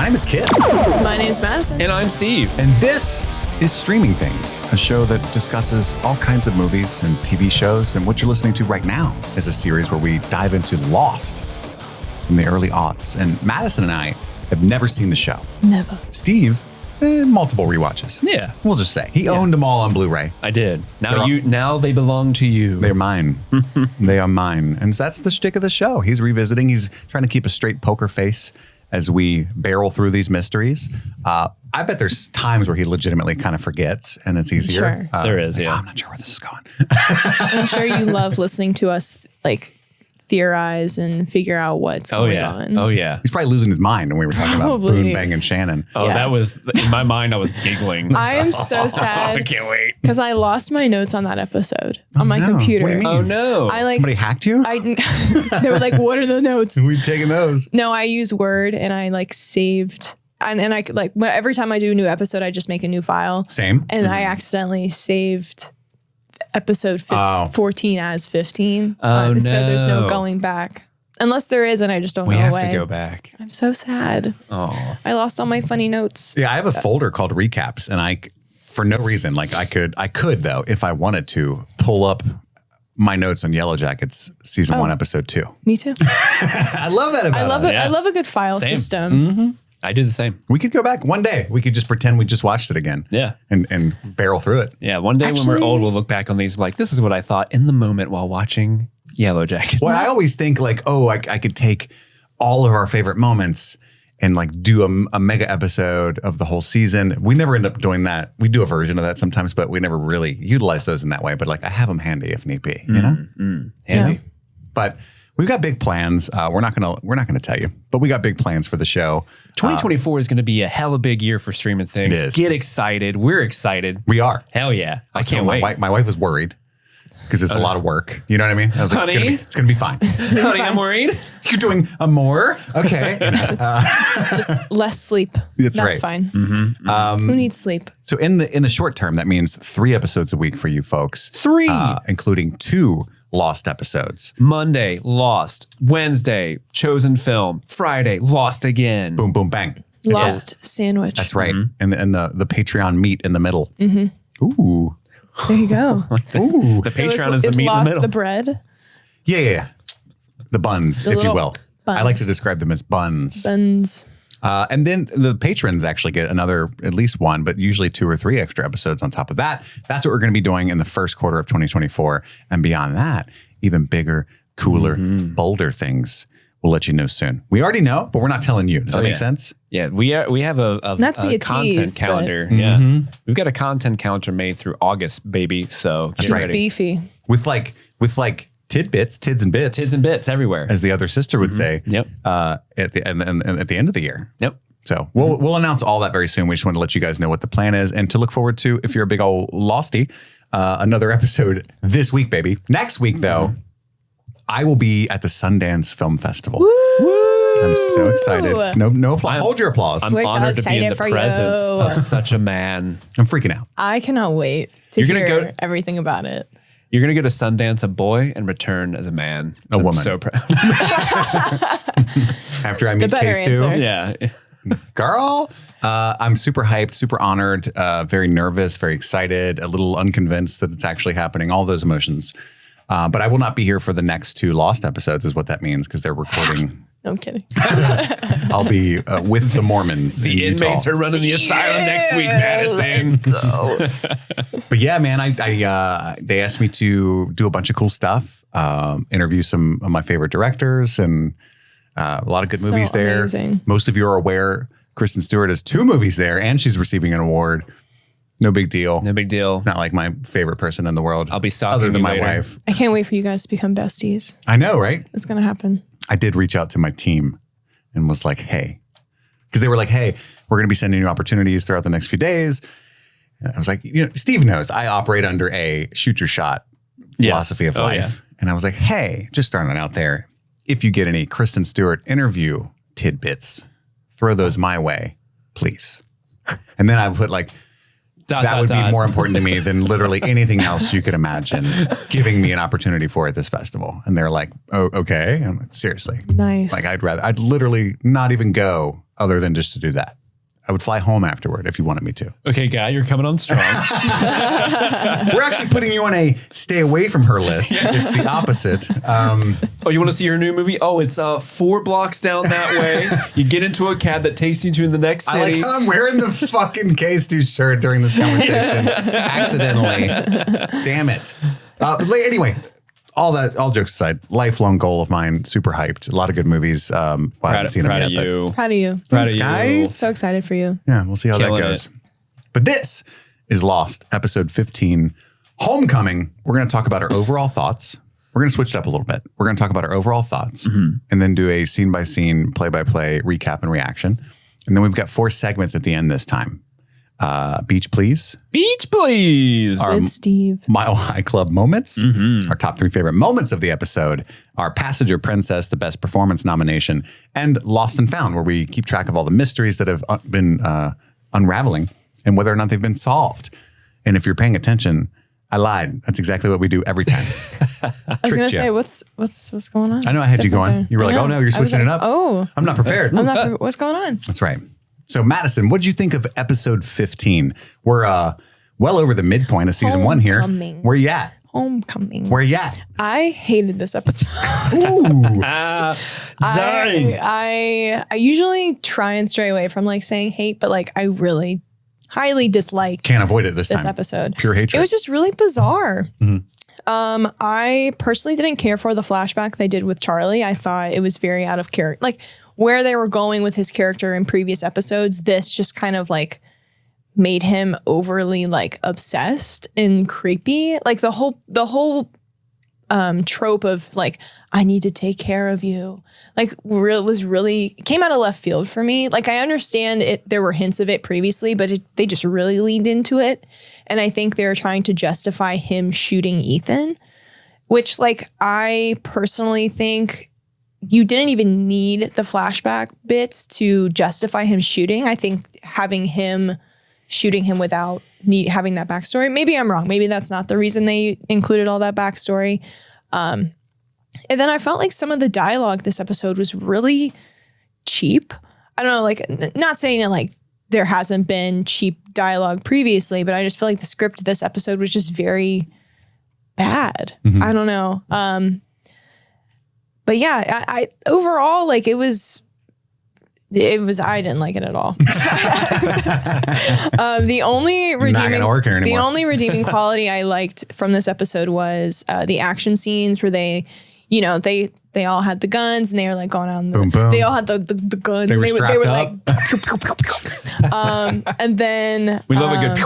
My name is Kit. My name is Madison. And I'm Steve. And this is Streaming Things, a show that discusses all kinds of movies and TV shows. And what you're listening to right now is a series where we dive into Lost from the early aughts. And Madison and I have never seen the show. Never. Steve, multiple rewatches. Yeah. We'll just say. He owned them all on Blu-ray. I did. Now they belong to you. They're mine. They are mine. And that's the shtick of the show. He's revisiting. He's trying to keep a straight poker face as we barrel through these mysteries. I bet there's times where he legitimately kind of forgets and it's easier. Sure. There is, yeah. I'm not sure where this is going. I'm sure you love listening to us theorize and figure out what's going on. Oh, yeah. He's probably losing his mind when we were talking about Boone, Bang, and Shannon. Oh, Yeah. that was, in my mind, I was giggling. I am so I sad can't wait. because I lost my notes on that episode on my no. computer. What do you mean? Oh, no. Somebody hacked you? They were like, what are the notes? We've taken those. No, I use Word and I saved. And I every time I do a new episode, I just make a new file. Same. And I accidentally saved episode 14 as 15. Oh, So there's no no. going back. Unless there is, and I just don't We know have away. to go back. I'm so sad. Oh. I lost all my funny notes. Yeah, I have a folder called recaps, and for no reason, I could though, if I wanted to, pull up my notes on Yellow Jackets season 1, episode 2. Me too. I love that about I love us. it. I love a good file Same. system. I do the same. We could go back one day. We could just pretend we just watched it again. Yeah. And barrel through it. Yeah. One day when we're old, we'll look back on these like, this is what I thought in the moment while watching Yellow Jackets. Well, I always think I could take all of our favorite moments and do a mega episode of the whole season. We never end up doing that. We do a version of that sometimes, but we never really utilize those in that way. But I have them handy if need be, you know? Handy. Yeah. But we've got big plans. We're not gonna tell you, but we got big plans for the show. 2024 is going to be a hella big year for streaming things. It is. Get excited. We're excited. We are. Hell yeah. I was can't telling wait. My wife was worried because it's a lot of work. You know what I mean? I was like, Honey? it's gonna be fine. Honey, I'm worried. You're doing a more? Okay. Just less sleep. That's That's right. fine. Who needs sleep? So in the short term, that means 3 episodes a week for you folks. 3. Including 2 Lost episodes. Monday, Lost. Wednesday, Chosen Film. Friday, Lost again. Boom, boom, bang. Lost sandwich. That's right. And the Patreon meat in the middle. Ooh. There you go. Ooh. The Patreon is the meat in the Lost middle. the bread. Yeah. The buns, if you little will. I like to describe them as buns. Buns. And then the patrons actually get at least 1, but usually 2 or 3 extra episodes on top of that. That's what we're going to be doing in the first quarter of 2024. And beyond that, even bigger, cooler, bolder things. We'll let you know soon. We already know, but we're not telling you. Does that make sense? Yeah, we have a Not to be a content tease, but- calendar. Yeah, we've got a content calendar made through August, baby. So get She's ready. beefy. With tidbits, tids and bits. Tids and bits everywhere. as the other sister would say. Yep. At the end of the year. Yep. So we'll announce all that very soon. We just want to let you guys know what the plan is and to look forward to, if you're a big old losty, another episode this week, baby. Next week, though, I will be at the Sundance Film Festival. Woo! I'm so excited. No applause. Hold your applause. I'm We're so honored to be in excited the for you. presence of such a man. I'm freaking out. I cannot wait to You're gonna hear go- everything about it. You're gonna go to Sundance a boy and return as a man. A woman. I'm so proud. After I meet better Case 2. answer. Yeah. Girl, I'm super hyped, super honored, very nervous, very excited, a little unconvinced that it's actually happening, all those emotions. But I will not be here for the next 2 Lost episodes is what that means because they're recording. No, I'm kidding. I'll be with the Mormons in The inmates Utah. are running the asylum next week, Madison. But yeah, man, I they asked me to do a bunch of cool stuff, interview some of my favorite directors and a lot of good So movies there. amazing. Most of you are aware Kristen Stewart has 2 movies there and she's receiving an award. No big deal. No big deal. It's not like my favorite person in the world. I'll be stalking other than you my later. wife. I can't wait for you guys to become besties. I know, right? It's going to happen. I did reach out to my team and was like, hey, because they were like, hey, we're going to be sending you opportunities throughout the next few days. And I was like, Steve knows I operate under a shoot your shot philosophy of life. Yeah. And I was like, hey, just throwing that out there. If you get any Kristen Stewart interview tidbits, throw those my way, please. And then I put that would be more important to me than literally anything else you could imagine giving me an opportunity for at this festival. And they're like, oh, okay. I'm like, seriously. Nice. I'd literally not even go other than just to do that. I would fly home afterward if you wanted me to. Okay, Guy, you're coming on strong. We're actually putting you on a stay away from her list. It's the opposite. You want to see her new movie? Oh, it's 4 blocks down that way. You get into a cab that takes you to the next city. I like how I'm wearing the fucking Case Do shirt during this conversation accidentally. Damn it. Anyway, all jokes aside, lifelong goal of mine, super hyped. A lot of good movies. I haven't seen them yet. Proud of you. Thanks, guys. So excited for you. Yeah, we'll see how that goes. But this is Lost, episode 15, Homecoming. We're going to talk about our overall thoughts. We're going to switch it up a little bit. We're going to talk about our overall thoughts and then do a scene-by-scene, play-by-play recap and reaction. And then we've got 4 segments at the end this time. Beach Please. Beach Please. With Steve. Mile High Club moments. Our top 3 favorite moments of the episode. Our Passenger Princess, the best performance nomination. And Lost and Found, where we keep track of all the mysteries that have been unraveling and whether or not they've been solved. And if you're paying attention, I lied. That's exactly what we do every time. I was going to say, what's going on? I know I had you going. You were like, oh no, you're switching it up. Oh. I'm not prepared. What's going on? That's right. So Madison, what did you think of episode 15? We're well over the midpoint of season 1 here. Where you at? Homecoming. Where you at? I hated this episode. Ooh. I usually try and stray away from like saying hate, but like I really highly dislike. Can't avoid it this time. This episode. Pure hatred. It was just really bizarre. I personally didn't care for the flashback they did with Charlie. I thought it was very out of character. Like where they were going with his character in previous episodes, this just kind of like made him overly like obsessed and creepy. Like the whole trope of like, I need to take care of you. Like was really came out of left field for me. Like I understand it. There were hints of it previously, but they just really leaned into it. And I think they're trying to justify him shooting Ethan, which like I personally think you didn't even need the flashback bits to justify him shooting. I think having him shooting him without having that backstory. Maybe I'm wrong. Maybe that's not the reason they included all that backstory. And then I felt like some of the dialogue this episode was really cheap. I don't know, like not saying that like there hasn't been cheap dialogue previously, but I just feel like the script of this episode was just very bad. I don't know. But yeah, I overall, like it was, I didn't like it at all. The only redeeming quality I liked from this episode was the action scenes where they all had the guns and they were like going on. Boom, boom. They all had the guns. They were strapped up. Like, and then we love a good.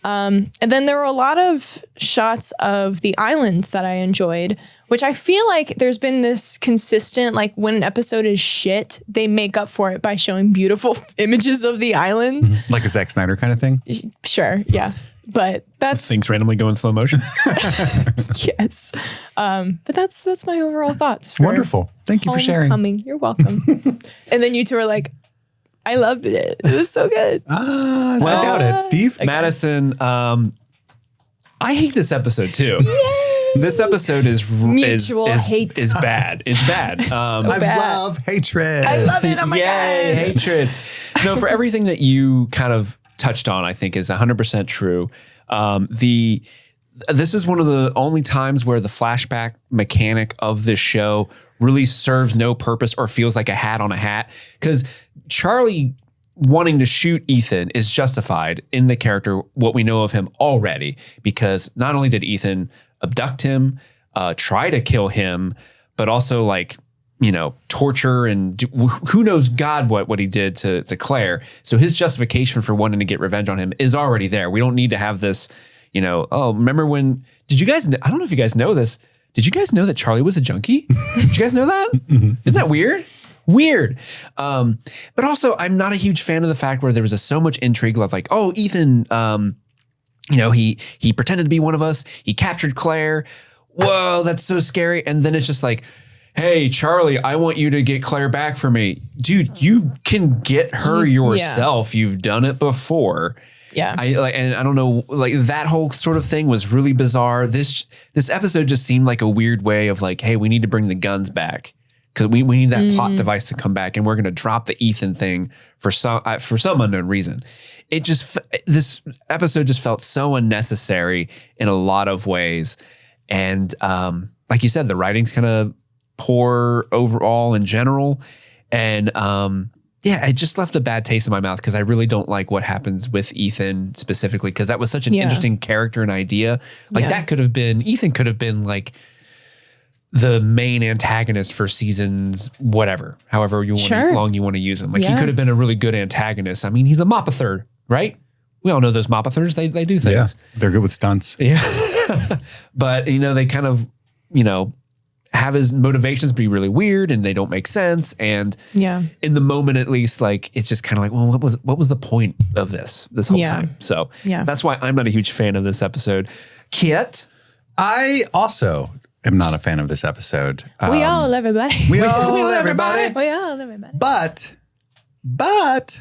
And then there were a lot of shots of the island that I enjoyed, which I feel like there's been this consistent, like when an episode is shit, they make up for it by showing beautiful images of the island. Like a Zack Snyder kind of thing? Sure, yeah. But that's... Things randomly go in slow motion. Yes. But that's my overall thoughts. Wonderful. Thank you for sharing. You're welcome. And then you two are like, I loved it. It was so good. I doubt it. Steve? Okay. Madison, I hate this episode too. Yay! This episode is hate. Is bad. It's bad. I love hatred. I love it. Oh my God. Hatred. No, for everything that you kind of touched on, I think is 100% true. This is one of the only times where the flashback mechanic of this show really serves no purpose or feels like a hat on a hat, because Charlie wanting to shoot Ethan is justified in the character, what we know of him already, because not only did Ethan abduct him, try to kill him, but also like, torture and who knows God what he did to Claire. So his justification for wanting to get revenge on him is already there. We don't need to have this, remember when, I don't know if you guys know this. Did you guys know that Charlie was a junkie? Did you guys know that? Isn't that weird? Weird. But also I'm not a huge fan of the fact where there was so much intrigue of like, oh, Ethan, he pretended to be one of us. He captured Claire. Whoa, that's so scary. And then it's just like, hey, Charlie, I want you to get Claire back for me. Dude, you can get her yourself. Yeah. You've done it before. Yeah. I don't know, like that whole sort of thing was really bizarre. This episode just seemed like a weird way of like, hey, we need to bring the guns back. because we need that plot device to come back, and we're going to drop the Ethan thing for some unknown reason. This episode just felt so unnecessary in a lot of ways. And like you said, the writing's kind of poor overall in general. And it just left a bad taste in my mouth because I really don't like what happens with Ethan specifically, because that was such an interesting character and idea. Like Ethan could have been like the main antagonist for seasons, whatever, however long you want to use him. Like he could have been a really good antagonist. I mean, he's a Mopathur, right? We all know those Mopathurs. They do things. Yeah, they're good with stunts. Yeah. But, they kind of, have his motivations be really weird and they don't make sense. And in the moment, at least, like, it's just kind of like, well, what was the point of this whole time? So that's why I'm not a huge fan of this episode. Kit? I also am not a fan of this episode. We all love everybody. We all love everybody. We all love everybody. But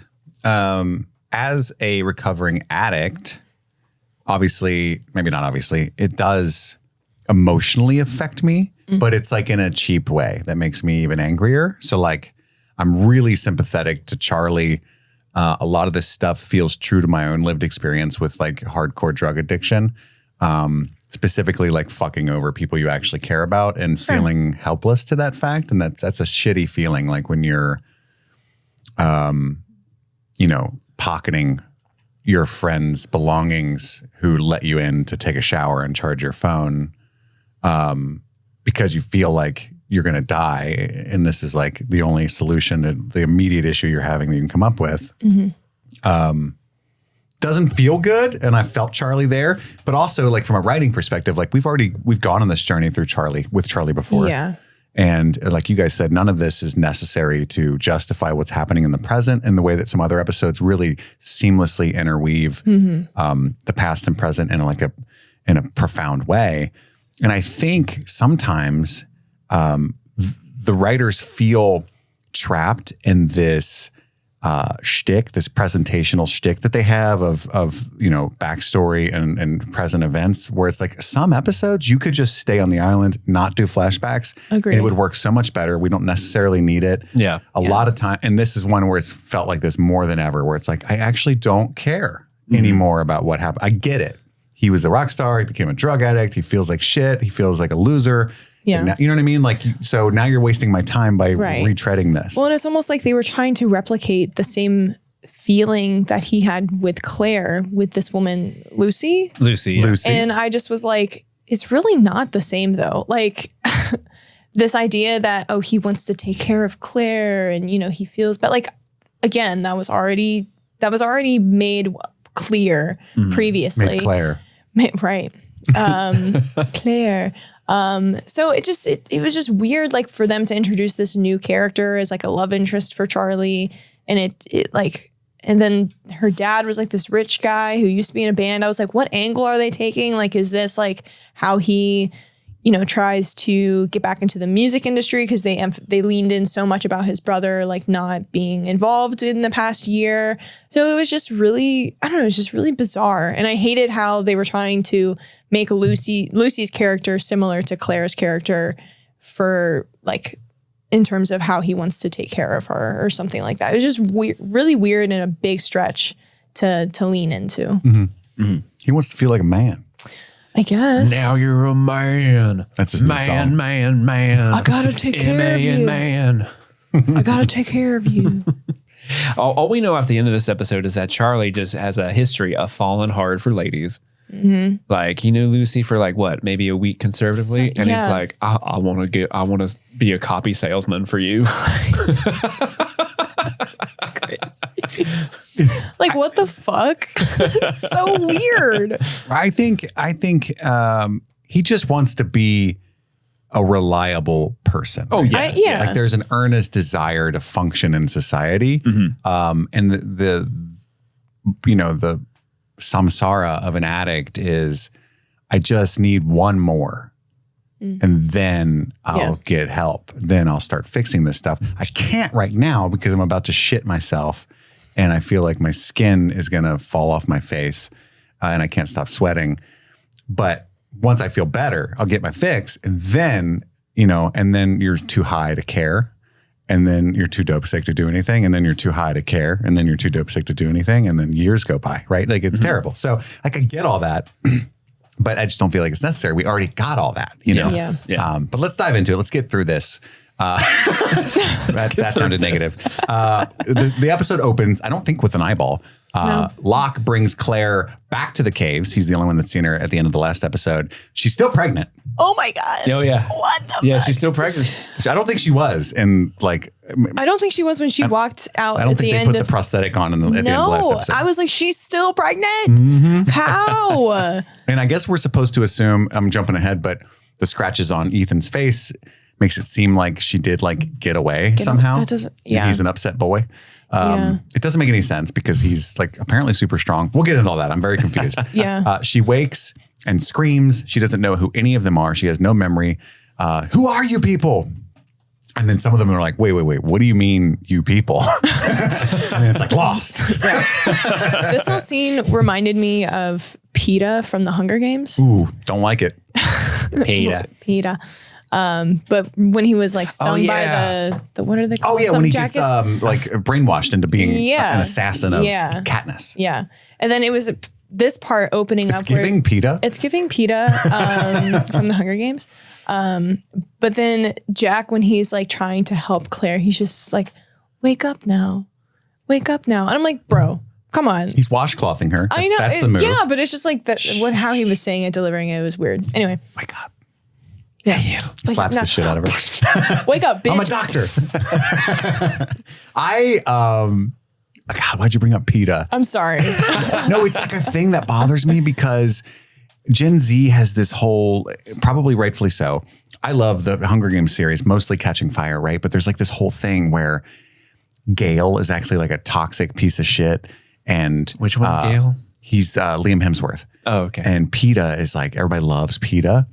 as a recovering addict, obviously, maybe not obviously, it does emotionally affect me, but it's like in a cheap way that makes me even angrier. So like, I'm really sympathetic to Charlie. A lot of this stuff feels true to my own lived experience with like hardcore drug addiction. Specifically like fucking over people you actually care about and feeling helpless to that fact. And that's a shitty feeling. Like when you're, pocketing your friends' belongings who let you in to take a shower and charge your phone, because you feel like you're going to die. And this is like the only solution to the immediate issue you're having that you can come up with. Doesn't feel good. And I felt Charlie there, but also like from a writing perspective, like we've gone on this journey with Charlie before. Yeah. And like you guys said, none of this is necessary to justify what's happening in the present in the way that some other episodes really seamlessly interweave the past and present in a profound way. And I think sometimes the writers feel trapped in this shtick, this presentational shtick that they have of backstory and present events, where it's like some episodes you could just stay on the island, not do flashbacks. Agreed. And it would work so much better. We don't necessarily need it. Yeah. A lot of time. And this is one where it's felt like this more than ever, where it's like, I actually don't care anymore about what happened. I get it. He was a rock star. He became a drug addict. He feels like shit. He feels like a loser. Yeah. Now, you know what I mean? Like, so now you're wasting my time by retreading this. Well, and it's almost like they were trying to replicate the same feeling that he had with Claire, with this woman, Lucy. Yeah. And I just was like, it's really not the same though. Like this idea that, he wants to take care of Claire and, he feels, but like, again, that was already made clear previously. Made Claire. Right. Claire. So it was just weird, like for them to introduce this new character as like a love interest for Charlie. And and then her dad was like this rich guy who used to be in a band. I was like, what angle are they taking? Like, is this like how he, tries to get back into the music industry? Cause they leaned in so much about his brother, like not being involved in the past year. So it was just really, I don't know, it was just really bizarre. And I hated how they were trying to make Lucy's character similar to Claire's character for like, in terms of how he wants to take care of her or something like that. It was just really weird and a big stretch to lean into. Mm-hmm. Mm-hmm. He wants to feel like a man. I guess. Now you're a man. That's his new song. Man. I gotta take care of you. Man. I gotta take care of you. All we know at the end of this episode is that Charlie just has a history of falling hard for ladies. Mm-hmm. Like he knew Lucy for like what, maybe a week conservatively, and he's like, I want to be a copy salesman for you. That's crazy. Like what the fuck? It's so weird. I think he just wants to be a reliable person. Oh yeah, yeah. Like there's an earnest desire to function in society, and the samsara of an addict is, I just need one more, and then I'll get help. Then I'll start fixing this stuff. I can't right now because I'm about to shit myself, and I feel like my skin is gonna fall off my face, and I can't stop sweating. But once I feel better, I'll get my fix, and then you know, and then you're too high to care. And then you're too dope sick to do anything. And then you're too high to care. And then you're too dope sick to do anything. And then years go by, right? Like it's terrible. So I could get all that, but I just don't feel like it's necessary. We already got all that, you know? Yeah. But let's dive into it. Let's get through this. That sounded negative. The episode opens, I don't think with an eyeball. No. Locke brings Claire back to the caves. He's the only one that's seen her at the end of the last episode. She's still pregnant. Oh my God. Oh yeah. What the Yeah, fuck? she's still pregnant. I don't think she was. And like, I don't think she was when she walked out I don't at think the they end put of the prosthetic on at the end of the last episode. I was like, she's still pregnant? How? And I guess we're supposed to assume, I'm jumping ahead, but the scratches on Ethan's face makes it seem like she did like get away somehow. That doesn't, And he's an upset boy. It doesn't make any sense because he's like apparently super strong. We'll get into all that. I'm very confused. Yeah. She wakes and screams. She doesn't know who any of them are. She has no memory. Who are you people? And then some of them are like, wait. What do you mean you people? And then it's like lost. This whole scene reminded me of PETA from the Hunger Games. Ooh, don't like it. PETA. But when he was like stung by the what are they called? Oh yeah, when he jackets? gets like brainwashed into being an assassin of Katniss. Yeah. And then it was this part opening It's up where giving PETA. it's giving PETA from the Hunger Games. But then Jack, when he's like trying to help Claire, he's just like, wake up now. And I'm like, bro, come on. He's washclothing her. I know. That's the move. Yeah, but it's just like that. How he was saying it, delivering it was weird. Anyway. Wake up. Yeah. Slaps the shit out of her. Wake up, bitch. I'm a doctor. God, why'd you bring up PETA? I'm sorry. No, it's like a thing that bothers me because Gen Z has this whole, probably rightfully so. I love the Hunger Games series, mostly Catching Fire, right? But there's like this whole thing where Gale is actually like a toxic piece of shit. And which one's Gale? He's Liam Hemsworth. Oh, okay. And PETA is like, everybody loves PETA.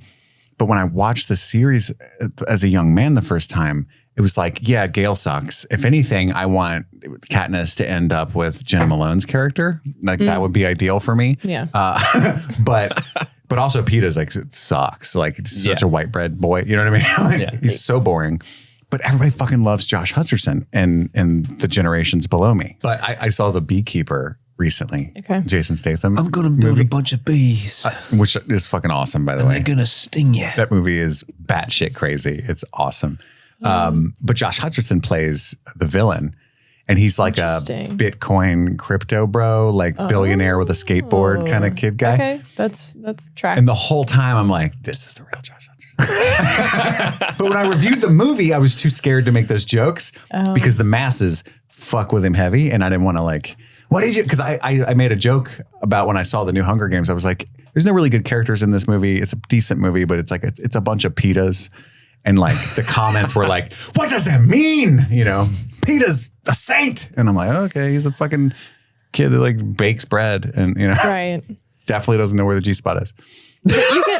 But when I watched the series as a young man the first time, it was like, yeah, Gale sucks. If anything, I want Katniss to end up with Jenna Malone's character. Like that would be ideal for me. Yeah. But also PETA's like, it sucks. Like it's such a white bread boy. You know what I mean? Like, he's so boring. But everybody fucking loves Josh Hutcherson and the generations below me. But I saw The Beekeeper recently. Okay. Jason Statham. I'm going to build a bunch of bees. Which is fucking awesome, by the way. They're going to sting you. That movie is batshit crazy. It's awesome. But Josh Hutcherson plays the villain. And he's like a Bitcoin crypto bro, like billionaire with a skateboard kind of kid guy. Okay, that's tracks. And the whole time I'm like, this is the real Josh Hutcherson. But when I reviewed the movie, I was too scared to make those jokes because the masses fuck with him heavy. And I didn't want to like, what did you, because I made a joke about when I saw the new Hunger Games. I was like, there's no really good characters in this movie. It's a decent movie, but it's like, it's a bunch of PETAs. And like the comments were like, what does that mean? You know, PETA's a saint. And I'm like, okay, he's a fucking kid that like bakes bread and, you know, right. Definitely doesn't know where the G spot is. But you can,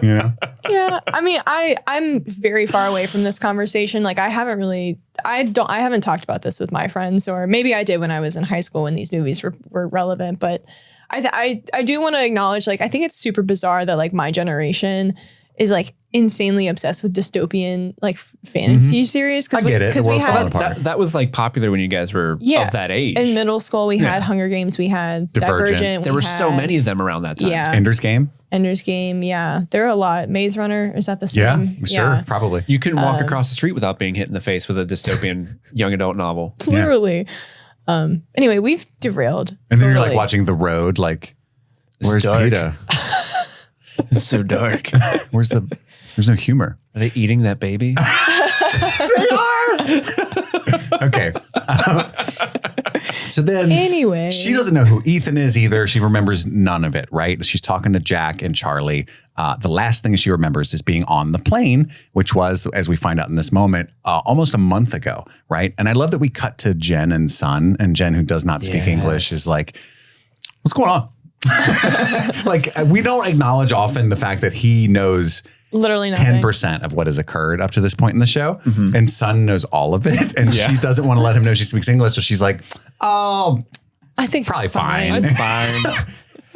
you know? Yeah. I mean, I'm very far away from this conversation. Like I haven't talked about this with my friends, or maybe I did when I was in high school when these movies were relevant, but I do want to acknowledge, like, I think it's super bizarre that like my generation is like insanely obsessed with dystopian like fantasy series. I get it. Because we had that was like popular when you guys were of that age. In middle school, we had Hunger Games, we had Divergent. There were so many of them around that time. Yeah. Ender's Game. Yeah. There are a lot. Maze Runner, is that the same? Yeah, sure, probably. You couldn't walk across the street without being hit in the face with a dystopian young adult novel. Literally. Anyway, we've derailed. And then you're like watching The Road, like, where's PETA? It's so dark. There's no humor. Are they eating that baby? They are. Okay. So then anyway, she doesn't know who Ethan is either. She remembers none of it, right? She's talking to Jack and Charlie. The last thing she remembers is being on the plane, which was, as we find out in this moment, almost a month ago, right? And I love that we cut to Jen and Son, and Jen, who does not speak English, is like, what's going on? Like, we don't acknowledge often the fact that he knows literally nothing. 10% of what has occurred up to this point in the show. And Son knows all of it. And she doesn't want to let him know she speaks English. So she's like, oh, I think probably fine. It's fine.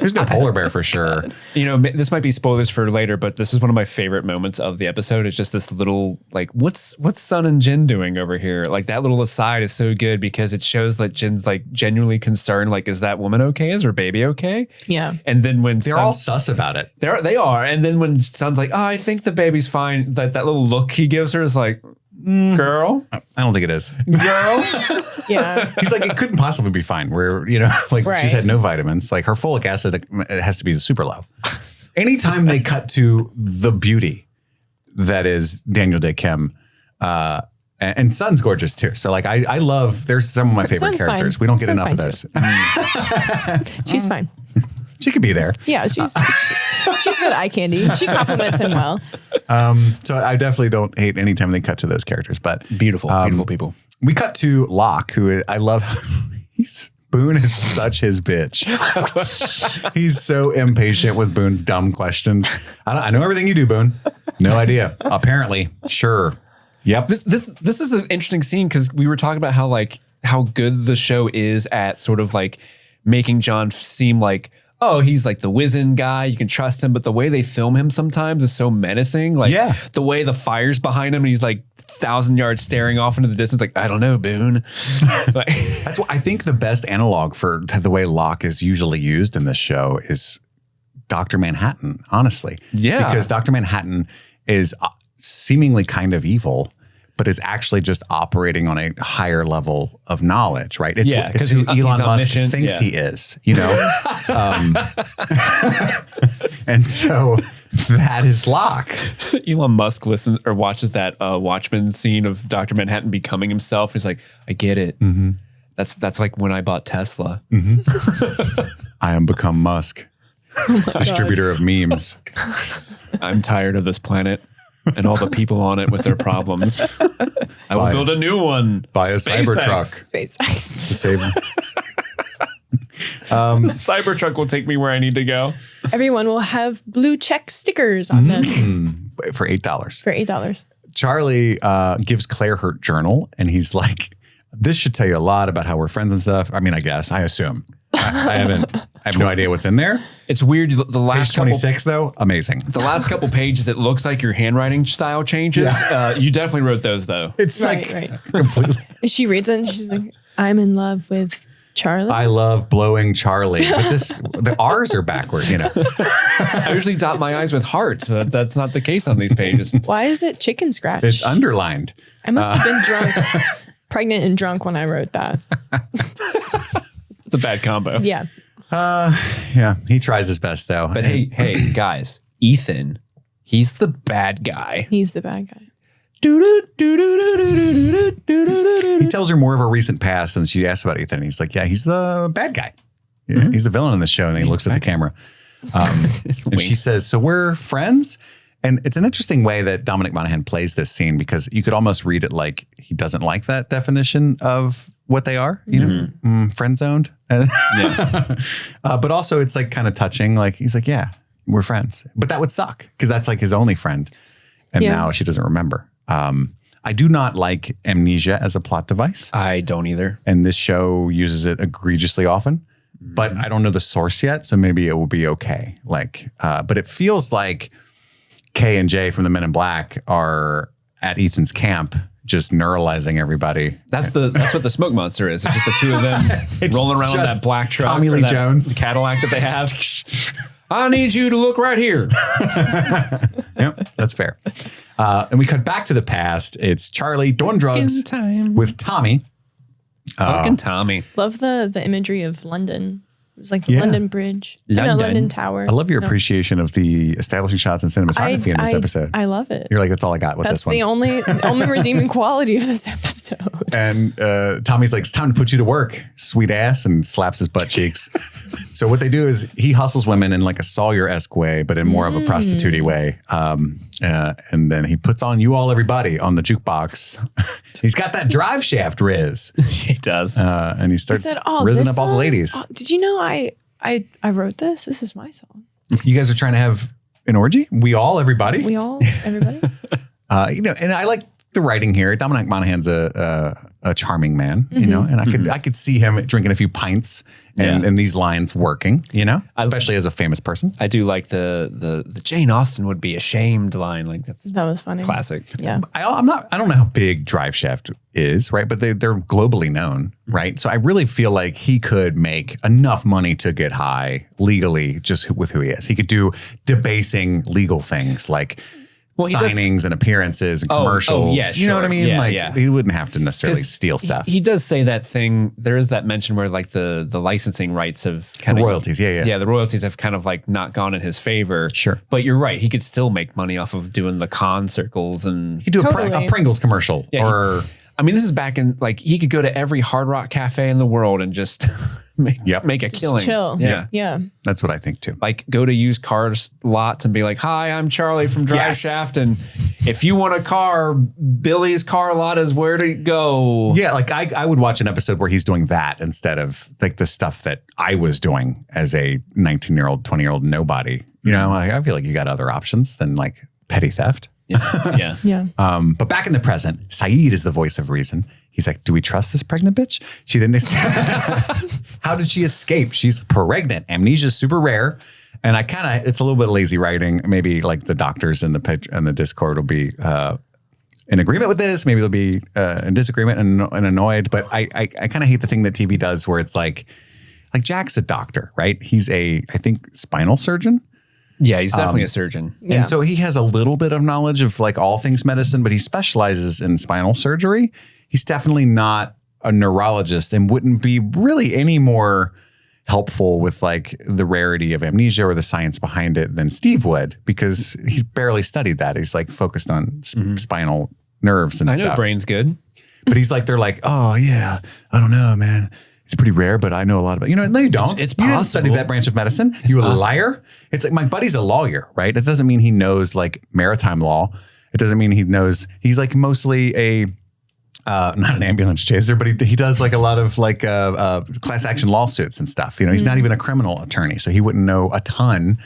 There's no polar bear for sure. You know, this might be spoilers for later, but this is one of my favorite moments of the episode. It's just this little, like, what's Sun and Jin doing over here? Like, that little aside is so good because it shows that Jin's like genuinely concerned. Like, is that woman okay? Is her baby okay? Yeah. And then when They're all sus about it. they are. And then when Sun's like, oh, I think the baby's fine. That little look he gives her is like, girl, I don't think it is. girl. Yeah. He's like, it couldn't possibly be fine. Where, you know, like Right. she's had no vitamins. Like her folic acid, it has to be super low. Anytime they cut to the beauty that is Daniel Day Kim, and Sun's gorgeous too. So like, I love, there's some of my favorite Sun's characters. fine. We don't get Sun's enough of fine this. She's fine. She could be there. Yeah, she's good eye candy. She compliments him well. So I definitely don't hate anytime they cut to those characters, but Beautiful people. we cut to Locke, who I love. Boone is such his bitch. He's so impatient with Boone's dumb questions. I know everything you do, Boone. No idea. Apparently. Sure. Yep. This is an interesting scene because we were talking about how good the show is at sort of like making John seem like, oh, he's like the wizened guy. You can trust him. But the way they film him sometimes is so menacing. Like the way the fire's behind him and he's like 1,000 yards staring off into the distance. Like, I don't know, Boone. Like, That's what I think the best analog for the way Locke is usually used in this show is Dr. Manhattan, honestly. Yeah. Because Dr. Manhattan is seemingly kind of evil, but is actually just operating on a higher level of knowledge, right? It's who Elon Musk thinks he is, you know? And so that is Locke. Elon Musk listens or watches that Watchmen scene of Dr. Manhattan becoming himself. He's like, I get it. Mm-hmm. That's like when I bought Tesla. Mm-hmm. I am become Musk, distributor of memes. I'm tired of this planet and all the people on it with their problems. I will build a new one. Buy a Cybertruck. SpaceX. To save Cybertruck will take me where I need to go. Everyone will have blue check stickers on them for $8. for $8. Charlie gives Claire her journal, and he's like, this should tell you a lot about how we're friends and stuff. I mean, I assume. I have no idea what's in there. It's weird. The last Page 26 though, amazing. The last couple pages, it looks like your handwriting style changes. Yeah. You definitely wrote those though. It's Right. completely. She reads it and she's like, I'm in love with Charlie. I love blowing Charlie, but the R's are backward, you know. I usually dot my I's with hearts, but that's not the case on these pages. Why is it chicken scratch? It's underlined. I must have been drunk, pregnant and drunk when I wrote that. It's a bad combo. Yeah. Yeah, he tries his best though. But hey, guys, Ethan, he's the bad guy. He's the bad guy. He tells her more of her recent past, and she asks about Ethan. And he's like, "Yeah, he's the bad guy. Yeah, he's the villain in the show." And then he looks at the camera, and she says, "So we're friends." And it's an interesting way that Dominic Monaghan plays this scene because you could almost read it like he doesn't like that definition of what they are, you know, friend zoned. Yeah. But also it's like kind of touching. Like he's like, yeah, we're friends, but that would suck because that's like his only friend. And now she doesn't remember. I do not like amnesia as a plot device. I don't either. And this show uses it egregiously often, but I don't know the source yet. So maybe it will be okay. Like, but it feels like K and J from the Men in Black are at Ethan's camp, just neuralizing everybody. That's what the smoke monster is. It's just the two of them rolling around in that black truck. Tommy Lee Jones. Cadillac that they have. I need you to look right here. Yep, that's fair. And we cut back to the past. It's Charlie doing drugs with Tommy. Fucking Tommy. Love the imagery of London. It was like the London Bridge. London Tower. I love your appreciation of the establishing shots and cinematography in this episode. I love it. You're like, that's all I got with That's this one. the only redeeming quality of this episode. And Tommy's like, it's time to put you to work, sweet ass, and slaps his butt cheeks. So what they do is he hustles women in like a Sawyer-esque way, but in more of a prostitute way. And then he puts on You All Everybody on the jukebox. He's got that drive shaft riz. He does. And he starts rizzing up all the ladies. Oh, did you know I wrote this? This is my song. You guys are trying to have an orgy? We all, everybody? We all, everybody. You know, and I like the writing here. Dominic Monaghan's a charming man, you know, and I could see him drinking a few pints and these lines working, you know, especially as a famous person. I do like the Jane Austen would be ashamed line. Like that was funny. Classic. Yeah. I don't know how big Drive Shaft is, right? But they're globally known, right? So I really feel like he could make enough money to get high legally just with who he is. He could do debasing legal things like signings and appearances and commercials. Yeah, you know what I mean? Yeah, he wouldn't have to necessarily steal stuff. He does say that thing. There is that mention where like the licensing rights have kind of royalties. Yeah. The royalties have kind of like not gone in his favor. Sure. But you're right. He could still make money off of doing the con circles and He could do a Pringles commercial I mean, this is back in like he could go to every Hard Rock cafe in the world and just make a killing. Chill. Yeah. That's what I think too. Like go to used cars lots and be like, "Hi, I'm Charlie from Drive Shaft, and if you want a car, Billy's car lot is where to go." Yeah, like I would watch an episode where he's doing that instead of like the stuff that I was doing as a 19-year-old, 20-year-old nobody. You know, I feel like you got other options than like petty theft. Yeah. But back in the present, Saeed is the voice of reason. He's like, do we trust this pregnant bitch? She didn't. How did she escape? She's pregnant. Amnesia is super rare. And it's a little bit lazy writing. Maybe like the doctors in the Discord will be in agreement with this. Maybe they'll be in disagreement and annoyed. But I kind of hate the thing that TV does where it's like Jack's a doctor, right? He's I think, spinal surgeon. Yeah, he's definitely a surgeon. Yeah. And so he has a little bit of knowledge of like all things medicine, but he specializes in spinal surgery. He's definitely not a neurologist and wouldn't be really any more helpful with like the rarity of amnesia or the science behind it than Steve would, because he's barely studied that. He's like focused on spinal nerves and stuff. I know brain's good. But he's like, they're like, oh yeah, I don't know, man. It's pretty rare, but I know a lot about, no, you don't. It's you possible. didn't study that branch of medicine. You a liar. It's like, my buddy's a lawyer, right? It doesn't mean he knows like maritime law. It doesn't mean he's like mostly not an ambulance chaser, but he does like a lot of like class action lawsuits and stuff. He's not even a criminal attorney. So he wouldn't know a ton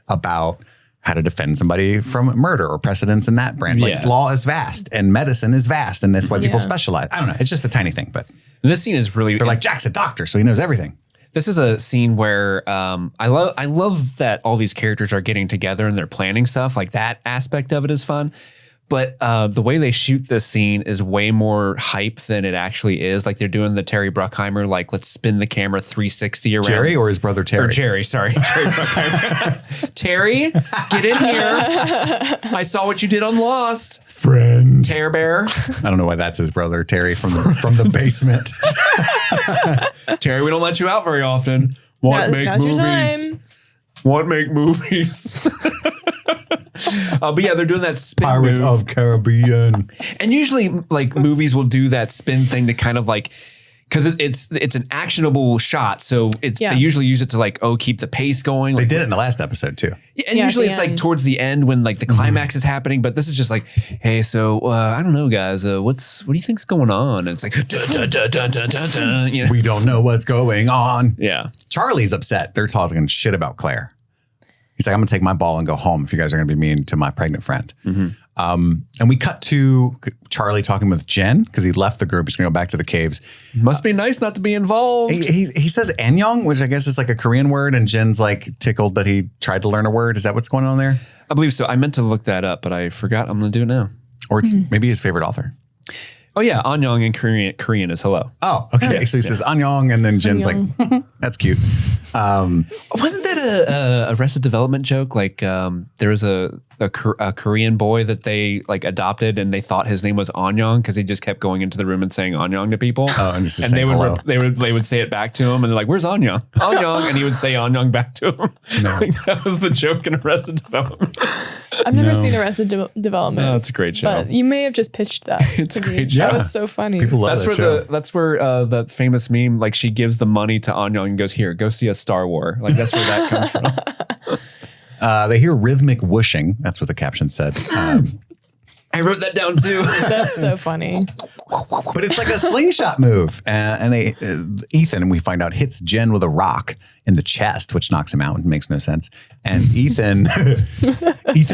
about how to defend somebody from murder or precedents in that branch. Like law is vast and medicine is vast. And that's why people specialize. I don't know. It's just a tiny thing, but this scene is really, they're like, Jack's a doctor, so he knows everything. This is a scene where I love that all these characters are getting together and they're planning stuff. Like that aspect of it is fun. But the way they shoot this scene is way more hype than it actually is. Like they're doing the Terry Bruckheimer, like let's spin the camera 360 around. Jerry or his brother Terry? Or Jerry, sorry. Terry Bruckheimer. Terry, get in here. I saw what you did on Lost. Friend. Tear Bear. I don't know why that's his brother Terry from the basement. Terry, we don't let you out very often. Want make movies. Want make movies. But yeah, they're doing that spin Pirates move. of Caribbean. And usually like movies will do that spin thing to kind of like, because it's an actionable shot. So they usually use it to like, keep the pace going. They like, did it in the last episode too. And usually it's like towards the end when like the climax is happening. But this is just like, hey, so I don't know, guys. What do you think's going on? And it's like, we don't know what's going on. Yeah. Charlie's upset. They're talking shit about Claire. He's like, I'm going to take my ball and go home if you guys are going to be mean to my pregnant friend. And we cut to Charlie talking with Jen because he left the group. He's going to go back to the caves. Must be nice not to be involved. He says Anyong, which I guess is like a Korean word. And Jen's like tickled that he tried to learn a word. Is that what's going on there? I believe so. I meant to look that up, but I forgot. I'm going to do it now. Or it's maybe his favorite author. Oh, yeah. Annyeong in Korean is hello. Oh, okay. So he says Annyeong, and then Jen's like, that's cute. Wasn't that a Arrested Development joke? Like there was a Korean boy that they like adopted, and they thought his name was Annyeong because he just kept going into the room and saying Annyeong to people. Oh, and they would say it back to him, and they're like, "Where's Annyeong? Annyeong," and he would say Annyeong back to him. No. Like, that was the joke in Arrested Development. I've never seen Arrested Development. Oh, it's a great show. But you may have just pitched that. It's a great show. That was so funny. People love that show. That's where the famous meme, like she gives the money to Annyeong and goes, "Here, go see a Star War." Like that's where that comes from. They hear rhythmic whooshing. That's what the caption said. I wrote that down too. That's so funny. But it's like a slingshot move. And Ethan, we find out, hits Jen with a rock in the chest, which knocks him out and makes no sense. And Ethan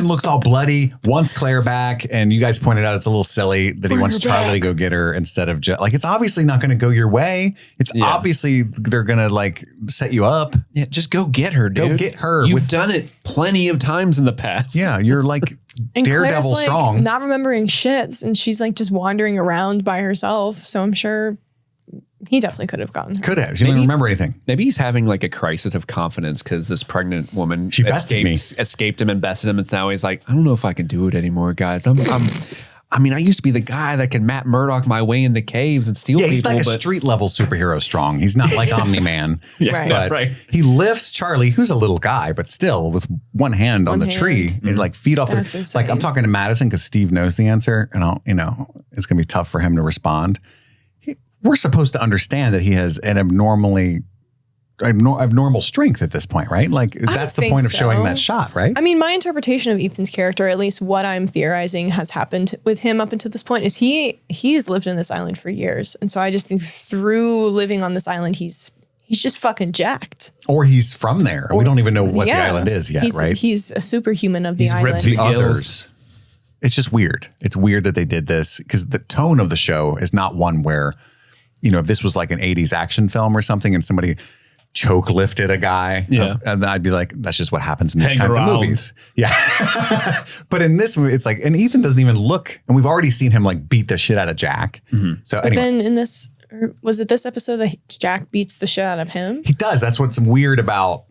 looks all bloody, wants Claire back. And you guys pointed out it's a little silly that he wants Charlie to go get her instead of Jen. Like, it's obviously not going to go your way. It's obviously they're going to like set you up. Yeah, just go get her, dude. Go get her. You've done it plenty of times in the past. Yeah, you're like And Daredevil Claire's, like, strong. not remembering shit, and she's like just wandering around by herself. So I'm sure he definitely could have gone. Could have. She didn't remember anything. Maybe he's having like a crisis of confidence because this pregnant woman escaped him and bested him, and now he's like, I don't know if I can do it anymore, guys. I used to be the guy that can Matt Murdock my way into caves and steal people. He's like a street level superhero strong. He's not like Omni-Man. Right. He lifts Charlie, who's a little guy, but still with one hand on the tree and like feet off. Like I'm talking to Madison because Steve knows the answer, and it's going to be tough for him to respond. We're supposed to understand that he has an abnormal strength at this point, right? Like that's the point of showing that shot, right? I mean, my interpretation of Ethan's character, at least what I'm theorizing has happened with him up until this point, is he's lived in this island for years. And so I just think through living on this island, he's just fucking jacked. Or he's from there. We don't even know what the island is yet, right? He's a superhuman of the island. Ripped the others. It's just weird. It's weird that they did this because the tone of the show is not one where, if this was like an 80s action film or something and somebody choke lifted a guy, and I'd be like, that's just what happens in these kinds of movies. Yeah. But in this movie, it's like, and Ethan doesn't even look, and we've already seen him like beat the shit out of Jack. So but then in this, was it this episode that Jack beats the shit out of him? He does. That's what's weird about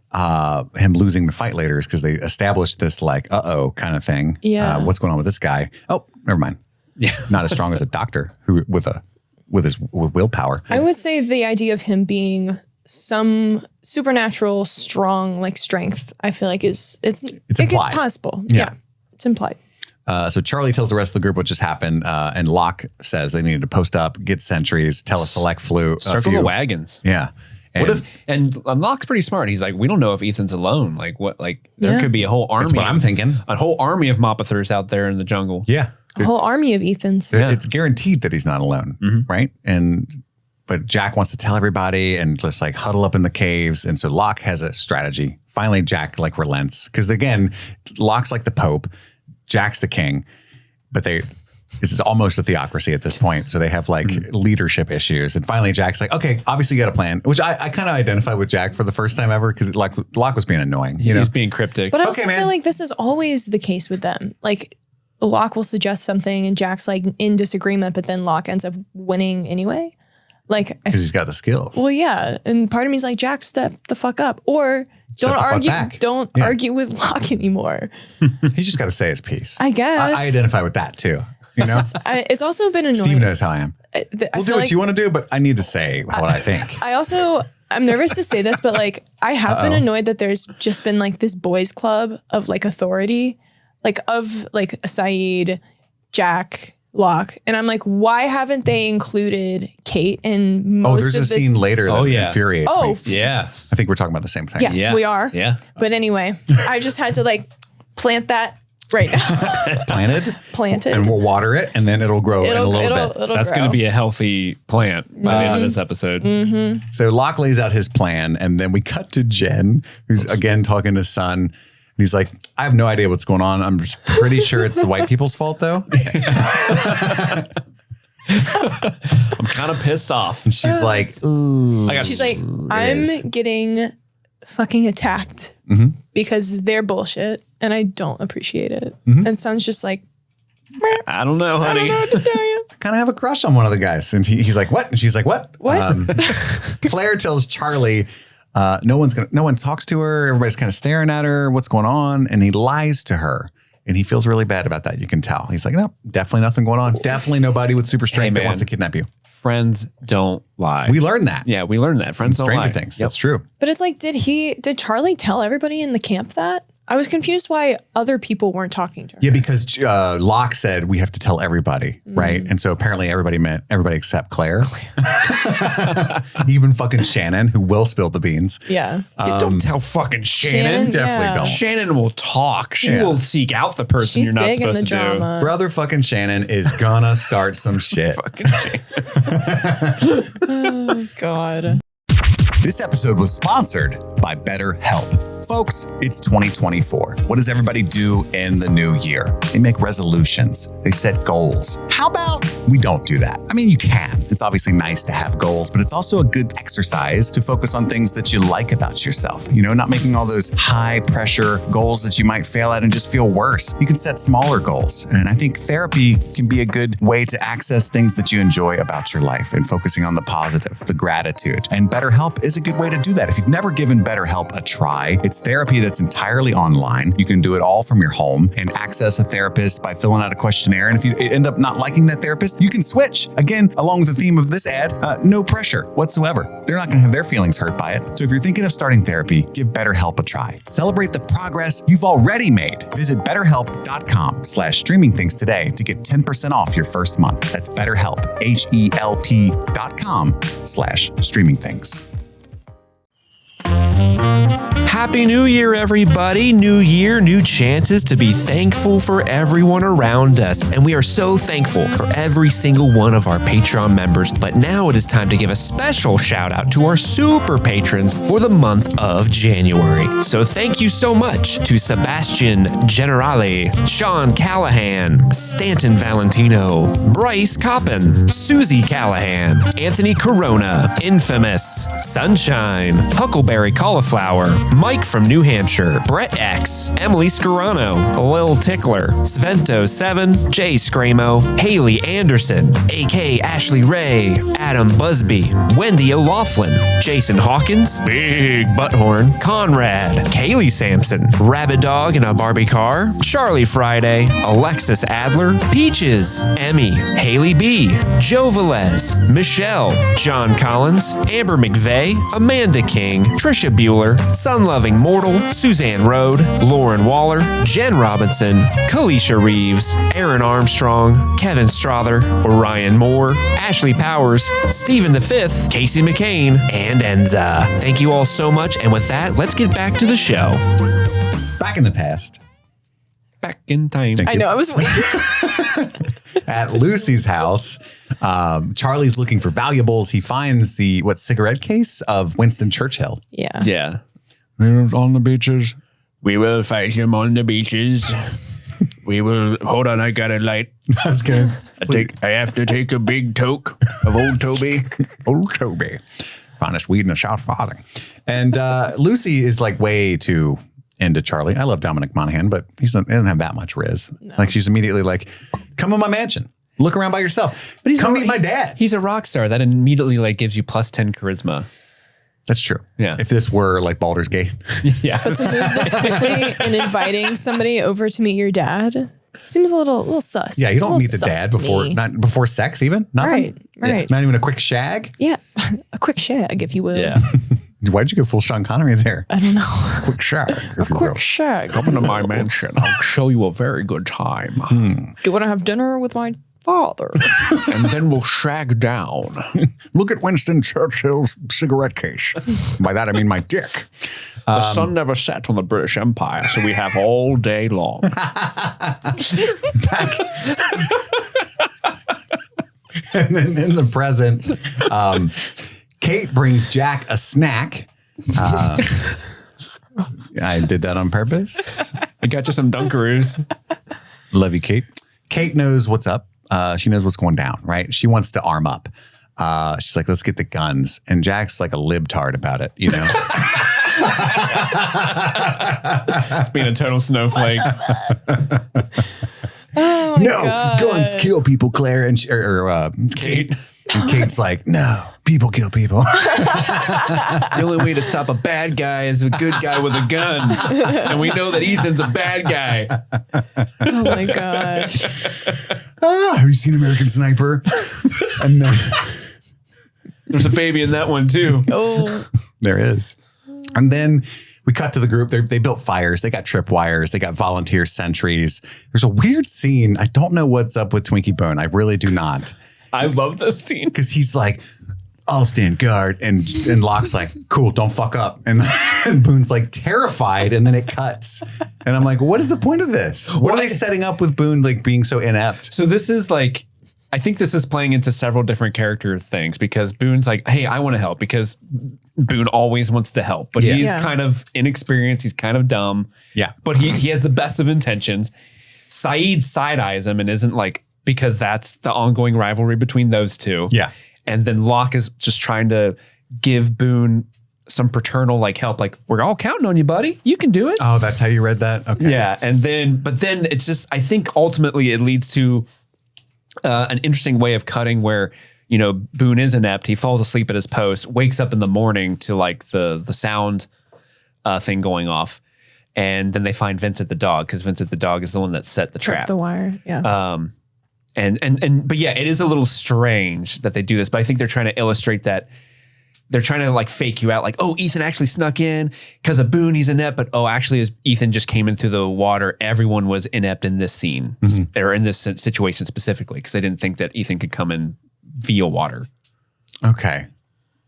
him losing the fight later is because they established this like, kind of thing. Yeah. What's going on with this guy? Oh, never mind. Yeah. Not as strong as a doctor who with willpower. I would say the idea of him being some supernatural strong like strength, I feel like it's possible. Yeah. It's implied. So Charlie tells the rest of the group what just happened, and Locke says they needed to post up, get sentries, tell a select circle the wagons. Yeah. And Locke's pretty smart. He's like, we don't know if Ethan's alone. Like what? Like there could be a whole army. That's what I'm thinking. A whole army of Moppethers out there in the jungle. Yeah. A whole army of Ethans. It's guaranteed that he's not alone, right? But Jack wants to tell everybody and just like huddle up in the caves. And so Locke has a strategy. Finally, Jack like relents because again, Locke's like the Pope, Jack's the king, but this is almost a theocracy at this point. So they have like leadership issues. And finally, Jack's like, okay, obviously you got a plan, which I kind of identify with Jack for the first time ever because Locke was being annoying. He's being cryptic. But I also feel like this is always the case with them. Like Locke will suggest something and Jack's like in disagreement, but then Locke ends up winning anyway. Like, because he's got the skills. Well, yeah. And part of me is like, Jack, step the fuck up. Or don't argue with Locke anymore. He's just got to say his piece. I guess. I identify with that too. It's also been annoying. Steve knows how I am. We'll do what you want to do, but I need to say what I think. I'm nervous to say this, but like, I have been annoyed that there's just been like this boys club of like authority, like of like Saeed, Jack, Locke, and I'm like, why haven't they included Kate in most there's a scene later that infuriates me. Yeah. I think we're talking about the same thing. Yeah, we are. Yeah. But anyway, I just had to like plant that right now. Planted. And we'll water it and then it'll grow in a little bit. That's going to be a healthy plant by the end of this episode. Mm-hmm. So Locke lays out his plan and then we cut to Jen, who's again talking to Son. And he's like, I have no idea what's going on. I'm just pretty sure it's the white people's fault, though. I'm kind of pissed off. And she's like, ooh. She's like, I'm getting fucking attacked because they're bullshit and I don't appreciate it. And Son's just like, I don't know, honey. I don't know what to tell you. I kind of have a crush on one of the guys. And he's like, what? And she's like, what? Claire tells Charlie, no one talks to her. Everybody's kind of staring at her. What's going on? And he lies to her. And he feels really bad about that. You can tell. He's like, no, definitely nothing going on. Definitely nobody with super strength that wants to kidnap you. Friends don't lie. We learned that. Yeah, we learned that. Friends don't lie. Stranger Things. Yep. That's true. But it's like, did Charlie tell everybody in the camp that? I was confused why other people weren't talking to her. Yeah, because Locke said we have to tell everybody, right? And so apparently everybody meant everybody except Claire. Even fucking Shannon, who will spill the beans. Yeah. Don't tell fucking Shannon. Definitely don't. Shannon will talk. She will seek out the person She's you're not big in the supposed to drama. Brother fucking Shannon is gonna start some shit. Fucking Shannon. Oh, God. This episode was sponsored by BetterHelp. Folks, it's 2024. What does everybody do in the new year? They make resolutions. They set goals. How about we don't do that? I mean, you can. It's obviously nice to have goals, but it's also a good exercise to focus on things that you like about yourself. You know, not making all those high pressure goals that you might fail at and just feel worse. You can set smaller goals. And I think therapy can be a good way to access things that you enjoy about your life and focusing on the positive, the gratitude. And BetterHelp is a good way to do that. If you've never given BetterHelp a try, it's therapy that's entirely online. You can do it all from your home and access a therapist by filling out a questionnaire. And if you end up not liking that therapist, you can switch. Again, along with the theme of this ad, no pressure whatsoever. They're not going to have their feelings hurt by it. So if you're thinking of starting therapy, give BetterHelp a try. Celebrate the progress you've already made. Visit BetterHelp.com/streamingthings today to get 10% off your first month. That's BetterHelp, HELP.com/streamingthings. Happy New Year, everybody. New year, new chances to be thankful for everyone around us. And we are so thankful for every single one of our Patreon members. But now it is time to give a special shout out to our super patrons for the month of January. So thank you so much to Sebastian Generale, Sean Callahan, Stanton Valentino, Bryce Coppin, Susie Callahan, Anthony Corona, Infamous, Sunshine, Huckleberry Cauliflower, Mike from New Hampshire, Brett X, Emily Scarano, Lil Tickler, Svento7, Jay Scramo, Haley Anderson, AK Ashley Ray, Adam Busby, Wendy O'Laughlin, Jason Hawkins, Big Butthorn, Conrad, Kaylee Sampson, Rabbit Dog in a Barbie Car, Charlie Friday, Alexis Adler, Peaches, Emmy, Haley B, Joe Velez, Michelle, John Collins, Amber McVeigh, Amanda King, Trisha Bueller, Sunloving Mortal, Suzanne Rode, Lauren Waller, Jen Robinson, Kalisha Reeves, Aaron Armstrong, Kevin Strother, Orion Moore, Ashley Powers, Stephen V, Casey McCain, and Enza. Thank you all so much. And with that, let's get back to the show. Back in the past. Back in time. I know. I was waiting. At Lucy's house, Charlie's looking for valuables. He finds the cigarette case of Winston Churchill. Yeah. Yeah. On the beaches. We will fight him on the beaches. We will. Hold on, I got a light. I was going I have to take a big toke of old Toby. Old Toby. Finest weed in a shot farthing. And Lucy is like way too into Charlie. I love Dominic Monaghan, but he doesn't have that much riz. No. Like she's immediately like, come in my mansion. Look around by yourself. But come meet my dad. He's a rock star. That immediately like gives you plus 10 charisma. That's true. Yeah. If this were like Baldur's Gate. Yeah. But to move this quickly and inviting somebody over to meet your dad seems a little sus. Yeah, you don't meet the dad before sex even? Nothing? Right. Yeah. Not even a quick shag? Yeah. A quick shag, if you will. Yeah. Why'd you go full Sean Connery there? I don't know. Quick shag. A quick shag. Come into my mansion. I'll show you a very good time. Do you want to have dinner with my father? And then we'll shag down. Look at Winston Churchill's cigarette case. By that, I mean my dick. The sun never set on the British Empire, so we have all day long. And then in the present, Kate brings Jack a snack. I did that on purpose. I got you some Dunkaroos. Love you, Kate. Kate knows what's up. She knows what's going down, right? She wants to arm up. She's like, let's get the guns. And Jack's like a libtard about it, you know? It's being a total snowflake. Oh my God. Guns kill people, Claire. And Kate. And Kate's like, no, people kill people. The only way to stop a bad guy is a good guy with a gun. And we know that Ethan's a bad guy. Oh my gosh. Have you seen American Sniper? And then there's a baby in that one too. Oh. There is. And then We cut to the group. They built fires. They got tripwires. They got volunteer sentries. There's a weird scene. I don't know what's up with Twinkie Boone. I really do not. I love this scene. Because he's like, I'll stand guard. And Locke's like, cool, don't fuck up. And Boone's like terrified. And then it cuts. And I'm like, what is the point of this? What are they setting up with Boone like being so inept? So this is like, I think this is playing into several different character things because Boone's like, hey, I want to help because Boone always wants to help, but he's kind of inexperienced. He's kind of dumb. Yeah. But he has the best of intentions. Saeed side-eyes him and isn't like, because that's the ongoing rivalry between those two. Yeah. And then Locke is just trying to give Boone some paternal like help. Like, we're all counting on you, buddy. You can do it. Oh, that's how you read that? Okay. Yeah. But then it's just, I think ultimately it leads to an interesting way of cutting where, you know, Boone is inept. He falls asleep at his post, wakes up in the morning to like the sound thing going off. And then they find Vincent the dog because Vincent the dog is the one that set the trap. The wire. Yeah. But yeah, it is a little strange that they do this, but I think they're trying to illustrate that they're trying to like fake you out. Like, oh, Ethan actually snuck in because of Boone. He's inept, but oh, actually as Ethan just came in through the water, everyone was inept in this scene or in this situation specifically because they didn't think that Ethan could come in via water. Okay.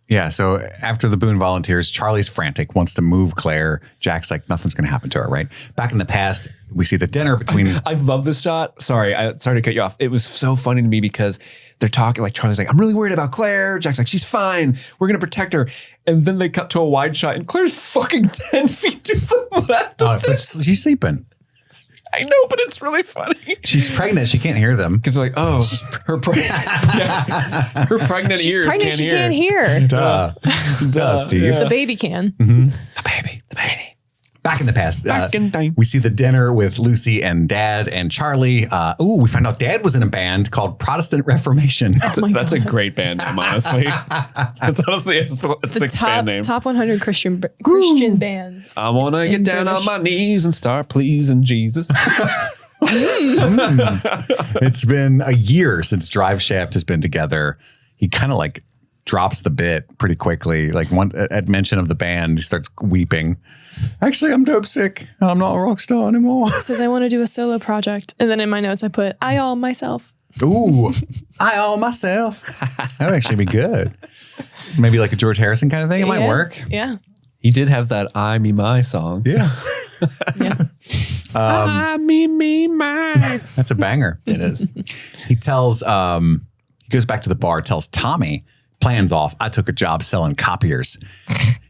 Yeah. So after the Boone volunteers, Charlie's frantic, wants to move Claire. Jack's like, nothing's going to happen to her, right? Back in the past, we see the dinner between... I love this shot. Sorry to cut you off. It was so funny to me because they're talking like Charlie's like, I'm really worried about Claire. Jack's like, she's fine. We're going to protect her. And then they cut to a wide shot and Claire's fucking 10 feet to the left of but she's sleeping. I know, but it's really funny. She's pregnant. She can't hear them. Because like, oh, her pregnant She's ears pregnant, can't she hear. can't hear. Duh, Steve. Yeah. The baby can. The baby. Back in the past, we see the dinner with Lucy and Dad and Charlie. We find out Dad was in a band called Protestant Reformation. That's a great band name, honestly. That's honestly a sick band name. Top 100 Christian bands. I want to get down on my knees and start pleasing Jesus. It's been a year since Drive Shaft has been together. He kind of like drops the bit pretty quickly. Like at mention of the band, he starts weeping. Actually, I'm dope sick and I'm not a rock star anymore. Says I want to do a solo project. And then in my notes, I put, I all myself. Ooh, I all myself. That would actually be good. Maybe like a George Harrison kind of thing. It might work. Yeah. He did have that I, me, my song. Yeah. Yeah. I, me, my. That's a banger. It is. He tells, he goes back to the bar, tells Tommy, plans off. I took a job selling copiers.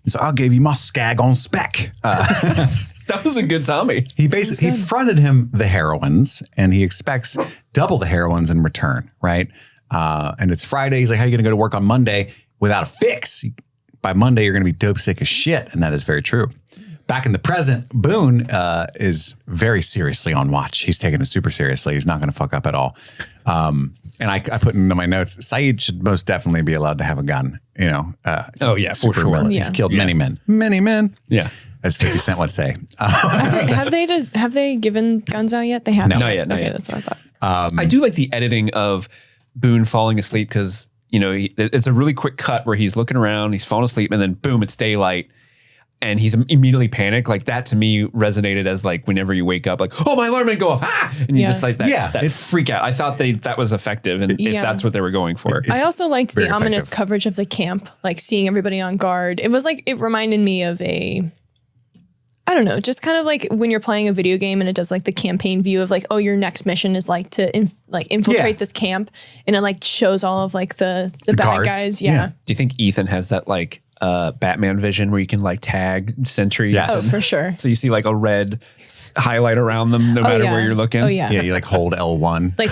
So I gave you my skag on spec. That was a good Tommy. He basically fronted him the heroines and he expects double the heroines in return, right? And it's Friday. He's like, how are you going to go to work on Monday without a fix? By Monday, you're going to be dope sick as shit. And that is very true. Back in the present, Boone is very seriously on watch. He's taking it super seriously. He's not going to fuck up at all. And I put into my notes, Saeed should most definitely be allowed to have a gun, you know. Oh, yeah, for sure. Yeah. He's killed many men. Many men. Yeah. As 50 Cent would say. Have they given guns out yet? They haven't. Not yet. Okay, that's what I thought. I do like the editing of Boone falling asleep because, you know, it's a really quick cut where he's looking around, he's falling asleep, and then boom, it's daylight. And he's immediately panicked. Like that to me resonated as like whenever you wake up, like, oh, my alarm didn't go off. Ah! And you just like that, that freak out. I thought that was effective. And if that's what they were going for. I also liked the ominous coverage of the camp, like seeing everybody on guard. It was like, it reminded me of I don't know, just kind of like when you're playing a video game and it does like the campaign view of like, oh, your next mission is like to infiltrate this camp. And it like shows all of like the bad guards. guys. Yeah. Do you think Ethan has that like Batman vision where you can like tag sentries? Yes. Oh, for sure. So you see like a red highlight around them no matter where you're looking. Oh yeah. Yeah, you like hold L1. Like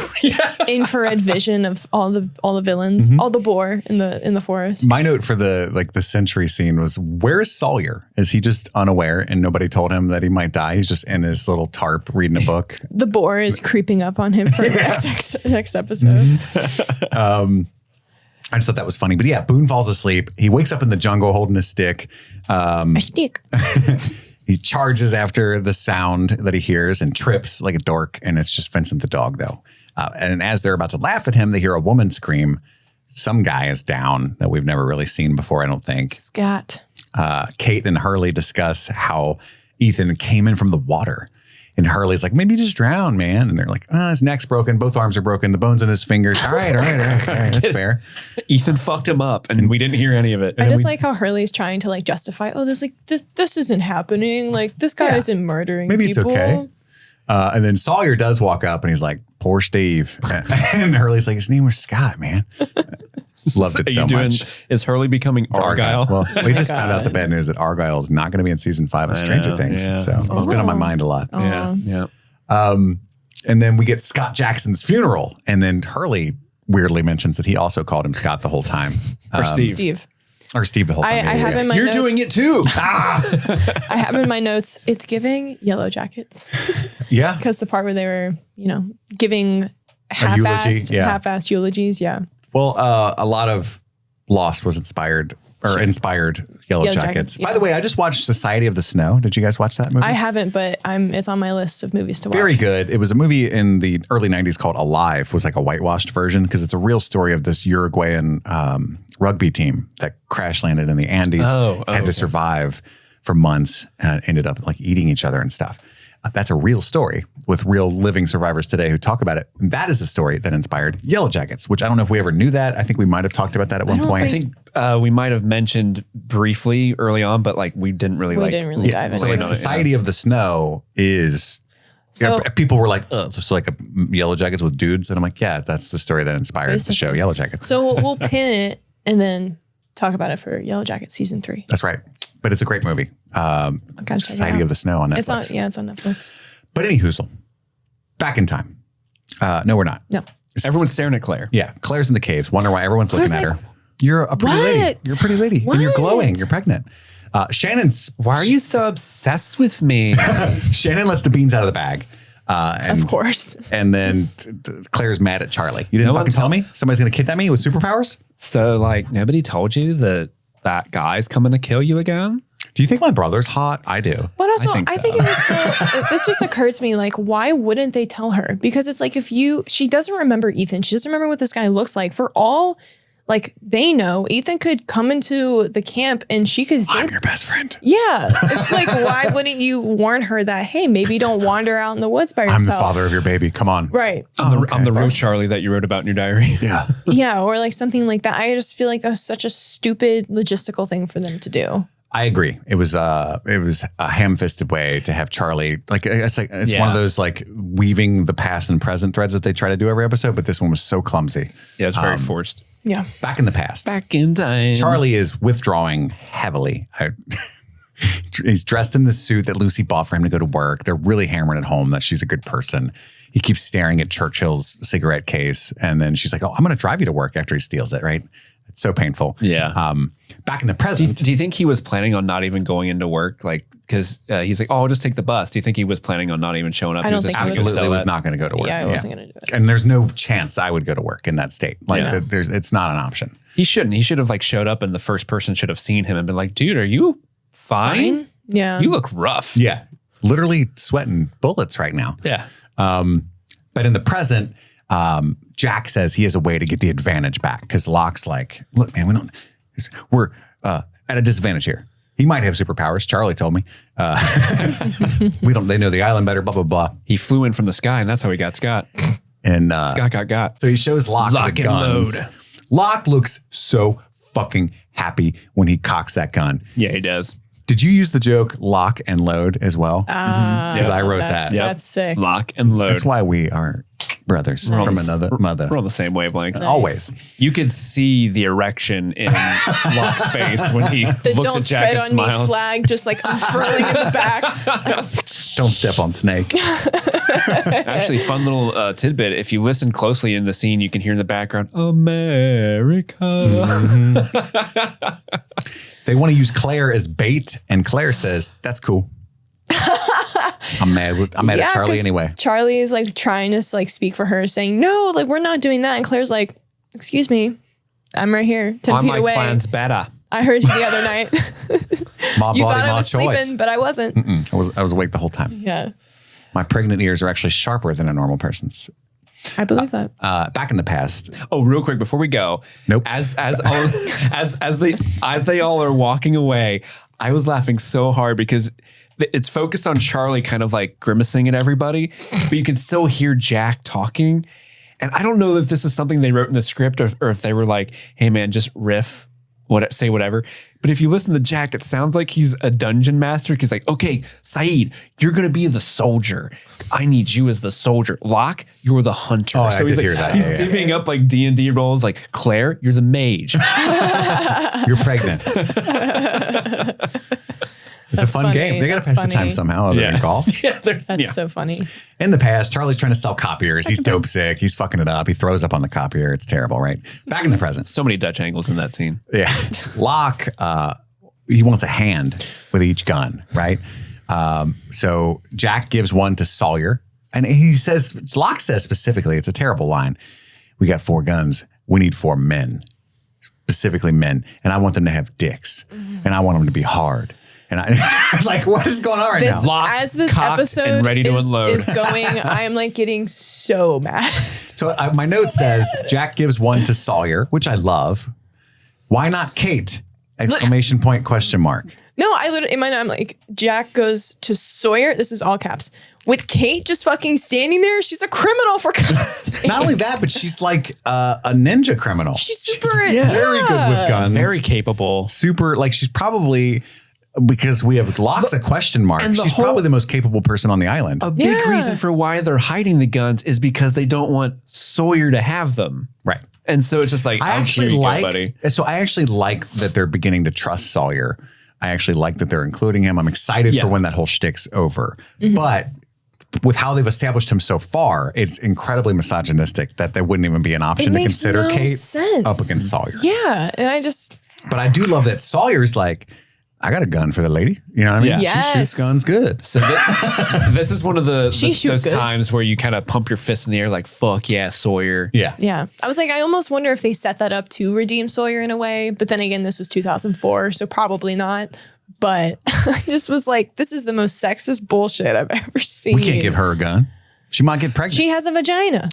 infrared vision of all the villains, all the boar in the forest. My note for the sentry scene was, where's Sawyer? Is he just unaware and nobody told him that he might die? He's just in his little tarp reading a book. The boar is creeping up on him for next episode. I just thought that was funny. But yeah, Boone falls asleep. He wakes up in the jungle holding a stick. A stick. He charges after the sound that he hears and trips like a dork. And it's just Vincent the dog, though. And as they're about to laugh at him, they hear a woman scream. Some guy is down that we've never really seen before, I don't think. Scott. Kate and Hurley discuss how Ethan came in from the water. And Hurley's like, maybe just drown, man. And they're like, his neck's broken. Both arms are broken. The bones in his fingers. All right. That's fair. Ethan fucked him up and we didn't hear any of it. I just like how Hurley's trying to like justify, this isn't happening. Like this guy isn't murdering maybe people. It's okay. And then Sawyer does walk up and he's like, poor Steve. And Hurley's like, his name was Scott, man. Loved it so much. Is Hurley becoming Argyle? Well, we just found out the bad news that Argyle is not going to be in season 5 of Stranger Things. Yeah. So it's been on my mind a lot. Yeah. And then we get Scott Jackson's funeral. And then Hurley weirdly mentions that he also called him Scott the whole time. Or Steve. Or Steve the whole time. I have in my You're notes, doing it too. I have in my notes, it's giving Yellow Jackets. Yeah. Because the part where they were, giving half-assed eulogies. Yeah. Well, a lot of Lost was inspired Yellow Jackets. Yeah. By the way, I just watched Society of the Snow. Did you guys watch that movie? I haven't, but it's on my list of movies to watch. Very good. It was a movie in the early 90s called Alive, was like a whitewashed version because it's a real story of this Uruguayan rugby team that crash landed in the Andes, had to survive for months and ended up like eating each other and stuff. That's a real story with real living survivors today who talk about it. And that is the story that inspired Yellow Jackets, which I don't know if we ever knew that. I think we might have talked about that at one point. I think we might have mentioned briefly early on, but like we didn't really dive into so like it. Society of the Snow is people were like, it's just like a Yellow Jackets with dudes. And I'm like, yeah, that's the story that inspired the show Yellow Jackets. So we'll pin it and then talk about it for Yellow Jackets season 3. That's right. But it's a great movie. Society of the Snow on Netflix. It's on Netflix. But any hoozle, back in time. No, we're not. No. Everyone's staring at Claire. Yeah. Claire's in the caves. Wonder why everyone's looking at her. You're a pretty what? lady. You're a pretty lady. What? And you're glowing. You're pregnant. Shannon's. Why are you so obsessed with me? Shannon lets the beans out of the bag. Of course. And then Claire's mad at Charlie. You didn't fucking tell me? Somebody's going to kidnap me with superpowers? So like nobody told you that guy's coming to kill you again? Do you think my brother's hot? I do. But also, I think it was so, this just occurred to me, like, why wouldn't they tell her? Because it's like, she doesn't remember Ethan. She doesn't remember what this guy looks like. For all, like, they know, Ethan could come into the camp and she could think. I'm your best friend. Yeah. It's like, why wouldn't you warn her that, hey, maybe don't wander out in the woods by yourself? I'm the father of your baby. Come on. Right. I'm the real Charlie that you wrote about in your diary. Yeah. Yeah. Or like something like that. I just feel like that was such a stupid logistical thing for them to do. I agree. It was a ham-fisted way to have Charlie. Like it's one of those like weaving the past and present threads that they try to do every episode, but this one was so clumsy. Yeah, it's very forced. Yeah. Back in the past. Back in time. Charlie is withdrawing heavily. He's dressed in the suit that Lucy bought for him to go to work. They're really hammering it home that she's a good person. He keeps staring at Churchill's cigarette case, and then she's like, "Oh, I'm going to drive you to work," after he steals it. Right? It's so painful. Yeah. Back in the present. Do you think he was planning on not even going into work? Like, because he's like, I'll just take the bus. Do you think he was planning on not even showing up? I don't think absolutely was not going to go to work. Yeah, I wasn't going to do it. And there's no chance I would go to work in that state. Like, it's not an option. He shouldn't. He should have like showed up, and the first person should have seen him and been like, "Dude, are you fine? Yeah, you look rough." Yeah, literally sweating bullets right now. Yeah. But in the present, Jack says he has a way to get the advantage back because Locke's like, "Look, man, we're at a disadvantage here. He might have superpowers. Charlie told me. They know the island better, blah, blah, blah." He flew in from the sky, and that's how he got Scott. And Scott got. So he shows Locke the guns. Load. Locke looks so fucking happy when he cocks that gun. Yeah, he does. Did you use the joke lock and load as well? Because I wrote that. That's sick. Lock and load. That's why we are brothers from another mother. We're on the same wavelength. Nice. Always. You could see the erection in Locke's face when he The looks don't at Jack tread and on smiles. me flag just like unfurling in the back. Don't step on snake. Actually, fun little tidbit. If you listen closely in the scene, you can hear in the background, America. They want to use Claire as bait, and Claire says, "That's cool." I'm mad at Charlie anyway. Charlie is like trying to like speak for her, saying, "No, like we're not doing that." And Claire's like, "Excuse me, I'm right here, 10 feet my away. plan's better. I heard you the other night. My You body, thought I my was choice. sleeping, but I wasn't." I was awake the whole time. Yeah. My pregnant ears are actually sharper than a normal person's. I believe that. Back in the past. Oh, real quick before we go. Nope. As they all are walking away, I was laughing so hard because it's focused on Charlie kind of like grimacing at everybody, but you can still hear Jack talking. And I don't know if this is something they wrote in the script or if they were like, hey man, just riff, say whatever. But if you listen to Jack, it sounds like he's a dungeon master. He's like, okay, Saeed, you're going to be the soldier. I need you as the soldier. Locke, you're the hunter. Oh, so he's like, he's divvying up like D&D roles. Like Claire, you're the mage. You're pregnant. It's a fun game. They got to pass the time somehow other than golf. That's so funny. In the past, Charlie's trying to sell copiers. He's dope sick. He's fucking it up. He throws up on the copier. It's terrible, right? Back in the present. So many Dutch angles in that scene. Yeah. Locke, he wants a hand with each gun, right? So Jack gives one to Sawyer. And Locke says specifically, it's a terrible line. We got 4 guns. We need 4 men. Specifically men. And I want them to have dicks. And I want them to be hard. And I like, what is going on right now? Locked, as this cocked, episode and ready to unload. is going, I'm like getting so mad. So my note says Jack gives one to Sawyer, which I love. Why not Kate? Exclamation point, question mark. No, I literally, in my note, I'm like, Jack goes to Sawyer. This is all caps. With Kate just fucking standing there, she's a criminal for God's sake. Not only that, but she's like a ninja criminal. She's super, very good with guns. Very capable. Super, like she's probably, because we have Locke's a question mark. She's probably the most capable person on the island. A big reason for why they're hiding the guns is because they don't want Sawyer to have them. Right. And so it's just like, I actually like that they're beginning to trust Sawyer. I actually like that they're including him. I'm excited for when that whole shtick's over. Mm-hmm. But with how they've established him so far, it's incredibly misogynistic that there wouldn't even be an option to consider Kate up against Sawyer. Yeah. And but I do love that Sawyer's like, I got a gun for the lady. You know what I mean? Yeah. Yes. She shoots guns good. So this is one of those times where you kind of pump your fist in the air like, fuck yeah, Sawyer. Yeah. Yeah. I was like, I almost wonder if they set that up to redeem Sawyer in a way. But then again, this was 2004, so probably not. But I just was like, this is the most sexist bullshit I've ever seen. We can't give her a gun. She might get pregnant. She has a vagina.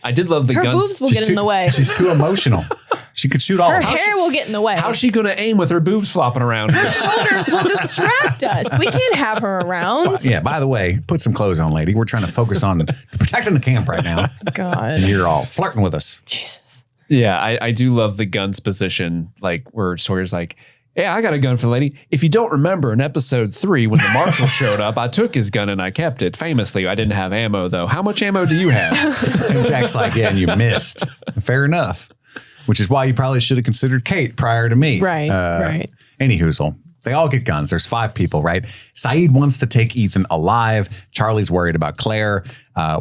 I did love the Her guns. boobs will get in the way. She's too emotional. She could shoot all Her of us. hair will get in the way. How's she going to aim with her boobs flopping around? Her shoulders will distract us. We can't have her around. Yeah, by the way, put some clothes on, lady. We're trying to focus on protecting the camp right now. God. And you're all flirting with us. Jesus. Yeah, I do love the guns position, like where Sawyer's like, yeah, I got a gun for the lady. If you don't remember in episode 3, when the marshal showed up, I took his gun and I kept it. Famously, I didn't have ammo, though. How much ammo do you have? And Jack's like, yeah, and you missed. Fair enough. Which is why you probably should have considered Kate prior to me. Right, right. Any hoozle. They all get guns. There's 5 people, right? Saeed wants to take Ethan alive. Charlie's worried about Claire.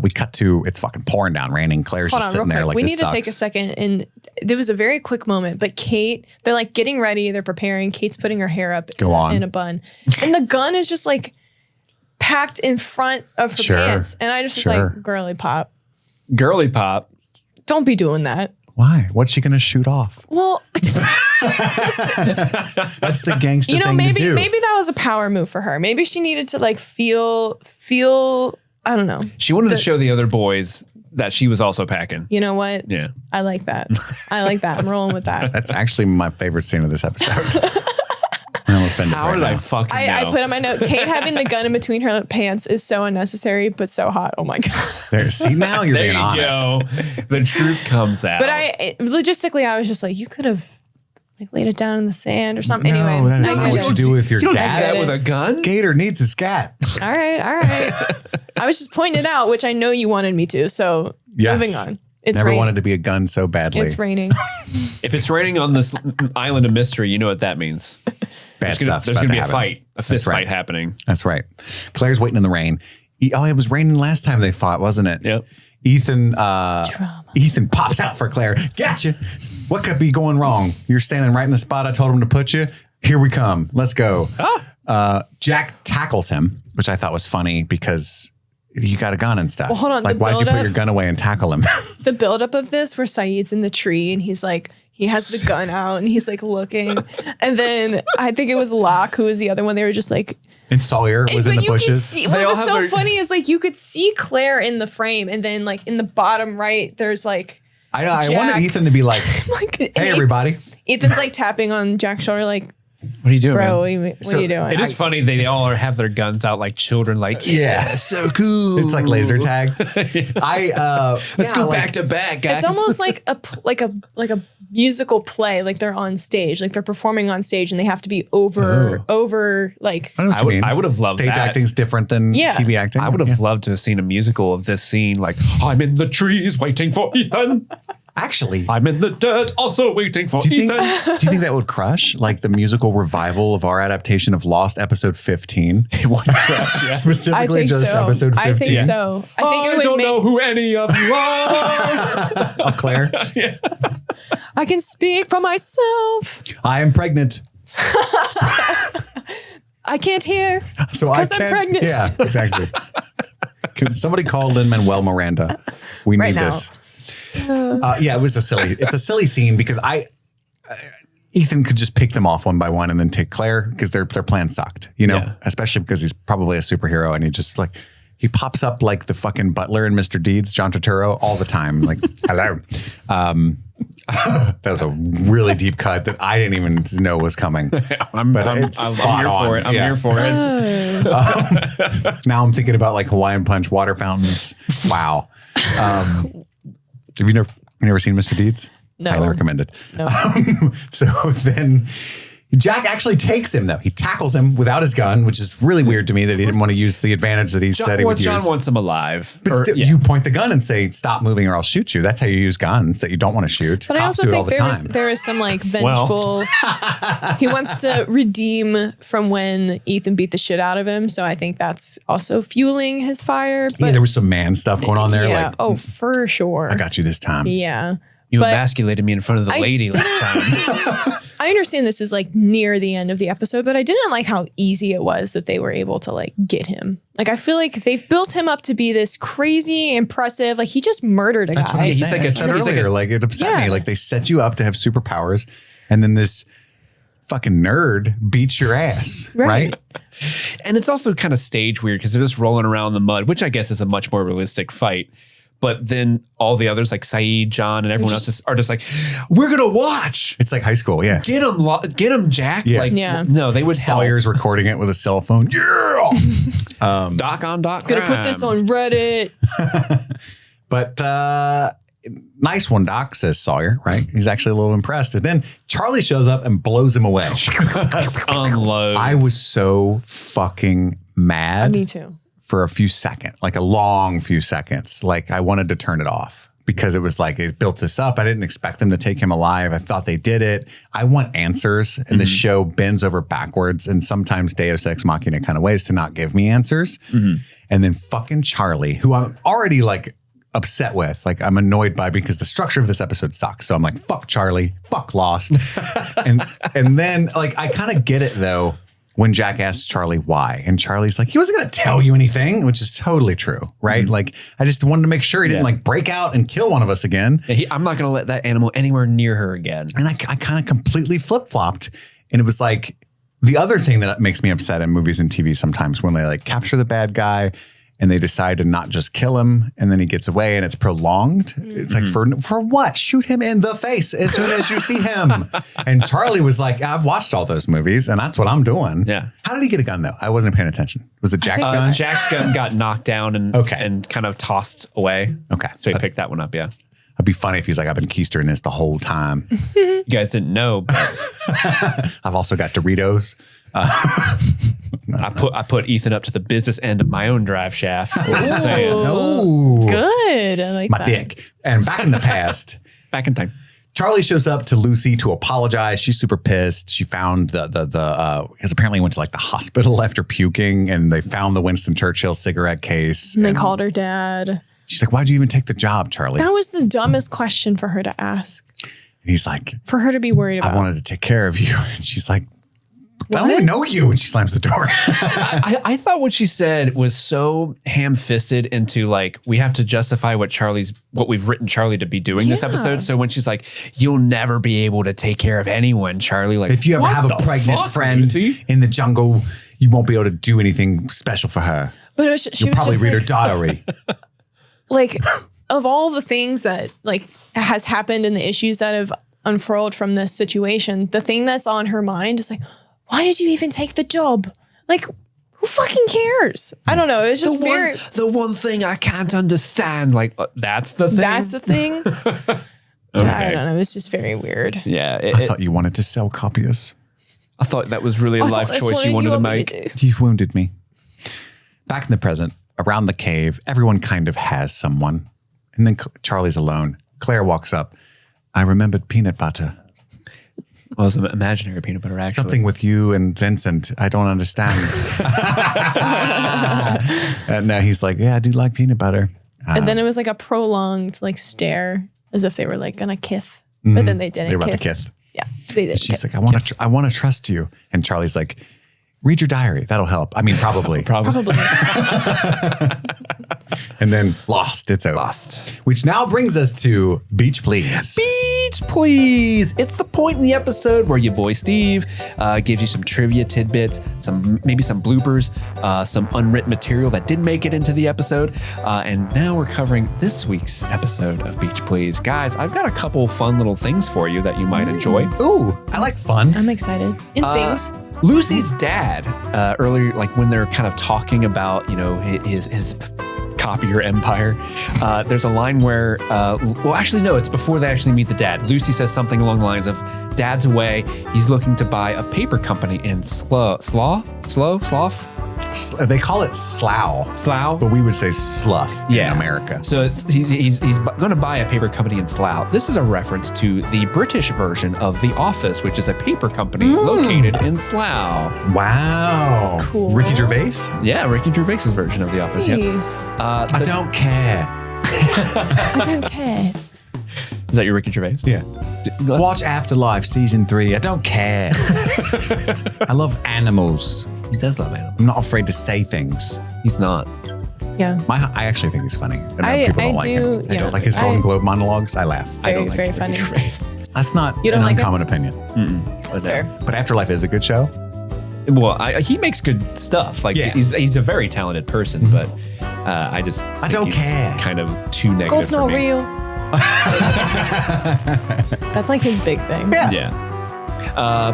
We cut to, it's fucking pouring down, raining. Claire's just sitting there like, we this need sucks. to take a second. And there was a very quick moment, but Kate, they're like getting ready. They're preparing. Kate's putting her hair up in a bun. And the gun is just like packed in front of her pants. And I just was like, girly pop. Girly pop. Don't be doing that. Why? What's she going to shoot off? Well, that's the gangster thing to do. Maybe that was a power move for her. Maybe she needed to like feel, I don't know. She wanted to show the other boys that she was also packing. You know what? Yeah. I like that. I'm rolling with that. That's actually my favorite scene of this episode. I'm offended How did I fucking know? I put on my note, Kate having the gun in between her pants is so unnecessary, but so hot. Oh my God. There, see, now you're being honest. Go. The truth comes out. But logistically, I was just like, you could have like laid it down in the sand or something. No, anyway, that is not what you do with your you don't gat. do that with a gun. Gator needs his gat. All right. I was just pointing it out, which I know you wanted me to. So moving on. It's Never raining. wanted to be a gun so badly. It's raining. If it's raining on this island of mystery, you know what that means. Bad There's going to be a fight, a fist fight happening. That's right. Claire's waiting in the rain. It was raining last time they fought, wasn't it? Yep. Ethan pops out for Claire. Gotcha. What could be going wrong? You're standing right in the spot I told him to put you. Here we come. Let's go. Jack tackles him, which I thought was funny because you got a gun and stuff. Well, hold on. Like, why'd you put your gun away and tackle him? The buildup of this where Saeed's in the tree and he's like, he has the gun out and he's like looking. And then I think it was Locke who was the other one. They were just like, And Sawyer was in the bushes. What was so funny is like you could see Claire in the frame, and then like in the bottom right, there's like I wanted Ethan to be like, hey everybody. Ethan's like tapping on Jack's shoulder, like, what are you doing, bro? What are you doing? It is funny. They all have their guns out like children. Like, yeah, so cool. It's like laser tag. Let's go back to back, guys. It's almost like a musical play. Like they're on stage, like they're performing on stage, and they have to be over. Like I would have loved stage acting's different than TV acting. I would have loved to have seen a musical of this scene. Like, I'm in the trees waiting for Ethan. Actually, I'm in the dirt, also waiting for Ethan. Do you think that would crush like the musical revival of our adaptation of Lost, episode 15? It would crush, yeah. Specifically, just episode 15. I think so. I don't know who any of you are. Oh, Claire. Yeah. I can speak for myself. I am pregnant. I can't hear. So I'm pregnant. Yeah, exactly. Could somebody call Lin-Manuel Miranda? We need this. Yeah, it's a silly scene because Ethan could just pick them off one by one and then take Claire because their plan sucked, especially because he's probably a superhero and he pops up like the fucking butler in Mr. Deeds, John Turturro, all the time. Like, hello. That was a really deep cut that I didn't even know was coming. I'm here for it. I'm here for it. Now I'm thinking about like Hawaiian Punch water fountains. Wow. Have you never seen Mr. Deeds? No. Highly recommended. No. So then Jack actually takes him though. He tackles him without his gun, which is really weird to me that he didn't want to use the advantage that he said he would use. John wants him alive. But still, you point the gun and say, stop moving or I'll shoot you. That's how you use guns that you don't want to shoot. But Cops I also think there is some like vengeful. He wants to redeem from when Ethan beat the shit out of him. So I think that's also fueling his fire. But there was some man stuff going on there. Yeah. Like, Oh, for sure. I got you this time. Yeah. You emasculated me in front of the lady last time. I understand this is like near the end of the episode, but I didn't like how easy it was that they were able to like get him. Like, I feel like they've built him up to be this crazy, impressive, like he just murdered a guy. He's like it upset me. Like they set you up to have superpowers and then this fucking nerd beats your ass. Right? And it's also kind of stage weird because they're just rolling around in the mud, which I guess is a much more realistic fight. But then all the others like Saeed, John, and everyone else are just like, we're going to watch. It's like high school. Yeah. Get him, Jack. Yeah. No, they would Sawyer's recording it with a cell phone. Yeah. Doc on Doc. Gonna put this on Reddit. But nice one, Doc, says Sawyer, right? He's actually a little impressed. And then Charlie shows up and blows him away. Unloads. I was so fucking mad. Me too. For a few seconds, like a long few seconds. Like I wanted to turn it off because it was like it built this up. I didn't expect them to take him alive. I thought they did it. I want answers. And the show bends over backwards and sometimes Deus Ex Machina kind of ways to not give me answers. And then fucking Charlie, who I'm already like upset with, like I'm annoyed by because the structure of this episode sucks. So I'm like, fuck Charlie, fuck Lost. and then like I kind of get it though. When Jack asks Charlie why, and Charlie's like, he wasn't going to tell you anything, which is totally true, right? Like, I just wanted to make sure he didn't like break out and kill one of us again. Yeah, I'm not going to let that animal anywhere near her again. And I kind of completely flip-flopped. And it was like, the other thing that makes me upset in movies and TV sometimes when they like capture the bad guy and they decide to not just kill him and then he gets away and it's prolonged. It's like, for what? Shoot him in the face as soon as you see him. And Charlie was like, I've watched all those movies and that's what I'm doing. Yeah. How did he get a gun though? I wasn't paying attention. Was it Jack's gun? Jack's gun got knocked down and kind of tossed away. Okay. So he picked that one up, yeah. It'd be funny if he's like, I've been keistering this the whole time. You guys didn't know, but I've also got Doritos. I put Ethan up to the business end of my own drive shaft. Oh, good. I like my that. dick. And back in the past, back in time, Charlie shows up to Lucy to apologize. She's super pissed. She found because apparently he went to like the hospital after puking, and they found the Winston Churchill cigarette case. And they called her dad. She's like, "Why'd you even take the job, Charlie?" That was the dumbest question for her to ask. And he's like, for her to be worried about. I wanted to take care of you. And she's like, I don't even know you. And she slams the door. I thought what she said was so ham-fisted into like, we have to justify what we've written Charlie to be doing this episode. So when she's like, you'll never be able to take care of anyone, Charlie. Like, if you ever have a pregnant friend in the jungle, you won't be able to do anything special for her. But it was, she You'll was probably just read her like, diary. like, of all the things that like has happened and the issues that have unfurled from this situation, the thing that's on her mind is like, why did you even take the job? Like, who fucking cares? I don't know. It's just the one thing I can't understand. Like, that's the thing. That's the thing. Okay. I don't know. It's just very weird. Yeah. I thought you wanted to sell copiers. I thought that was really a life choice you wanted to make. You've wounded me. Back in the present, around the cave, everyone kind of has someone. And then Charlie's alone. Claire walks up. I remembered peanut butter. Well, it's an imaginary peanut butter, actually. Something with you and Vincent. I don't understand. And now he's like, yeah, I do like peanut butter. And then it was like a prolonged like stare as if they were like gonna kiss. But then they didn't. They were about to kiss. Yeah, they did. She's like, I want to trust you. And Charlie's like, read your diary. That'll help. I mean, probably. Probably. And then lost. It's over. Lost. Which now brings us to Beach Please. Beach Please. It's the point in the episode where your boy Steve gives you some trivia tidbits, maybe some bloopers, some unwritten material that didn't make it into the episode. And now we're covering this week's episode of Beach Please. Guys, I've got a couple fun little things for you that you might enjoy. Ooh, I like fun. I'm excited. In things. Lucy's dad, earlier, like when they're kind of talking about, you know, his copier empire, there's a line where, well, actually, no, it's before they actually meet the dad. Lucy says something along the lines of, Dad's away. He's looking to buy a paper company in Slough? They call it slough, but we would say slough in America. So he's going to buy a paper company in Slough. This is a reference to the British version of The Office, which is a paper company located in Slough. Wow. That's cool. Ricky Gervais? Yeah, Ricky Gervais's version of The Office. Nice. Yeah. I don't care. I don't care. Is that your Ricky Gervais? Yeah. Watch Afterlife season 3. I don't care. I love animals. He does love animals. I'm not afraid to say things. He's not. Yeah. I actually think he's funny. I people don't like do, him. yeah. I don't like his Golden Globe monologues. I laugh. I don't like Very Ricky funny. Gervais. That's not You don't an like uncommon opinion. That's fair. But Afterlife is a good show. Well, he makes good stuff. Like he's a very talented person, but I think don't he's care. kind of too negative Gold's for not me. real. That's like his big thing. Yeah.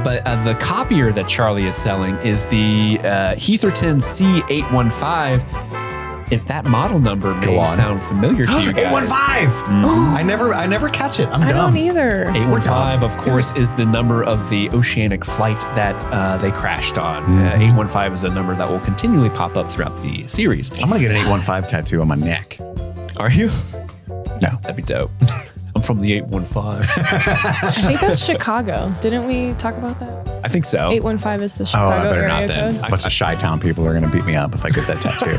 But the copier that Charlie is selling is the Heatherton C815. If that model number may sound familiar to you guys. 815! I never catch it. I'm I dumb. don't either. 815, of course, is the number of the oceanic flight that they crashed on. 815 is a number that will continually pop up throughout the series. I'm going to get an 815 tattoo on my neck. Are you? No. That'd be dope. I'm from the 815. I think that's Chicago. Didn't we talk about that? I think so. 815 is the Oh, Chicago I better area not then. code. A bunch of Chi-Town people are going to beat me up if I get that tattoo.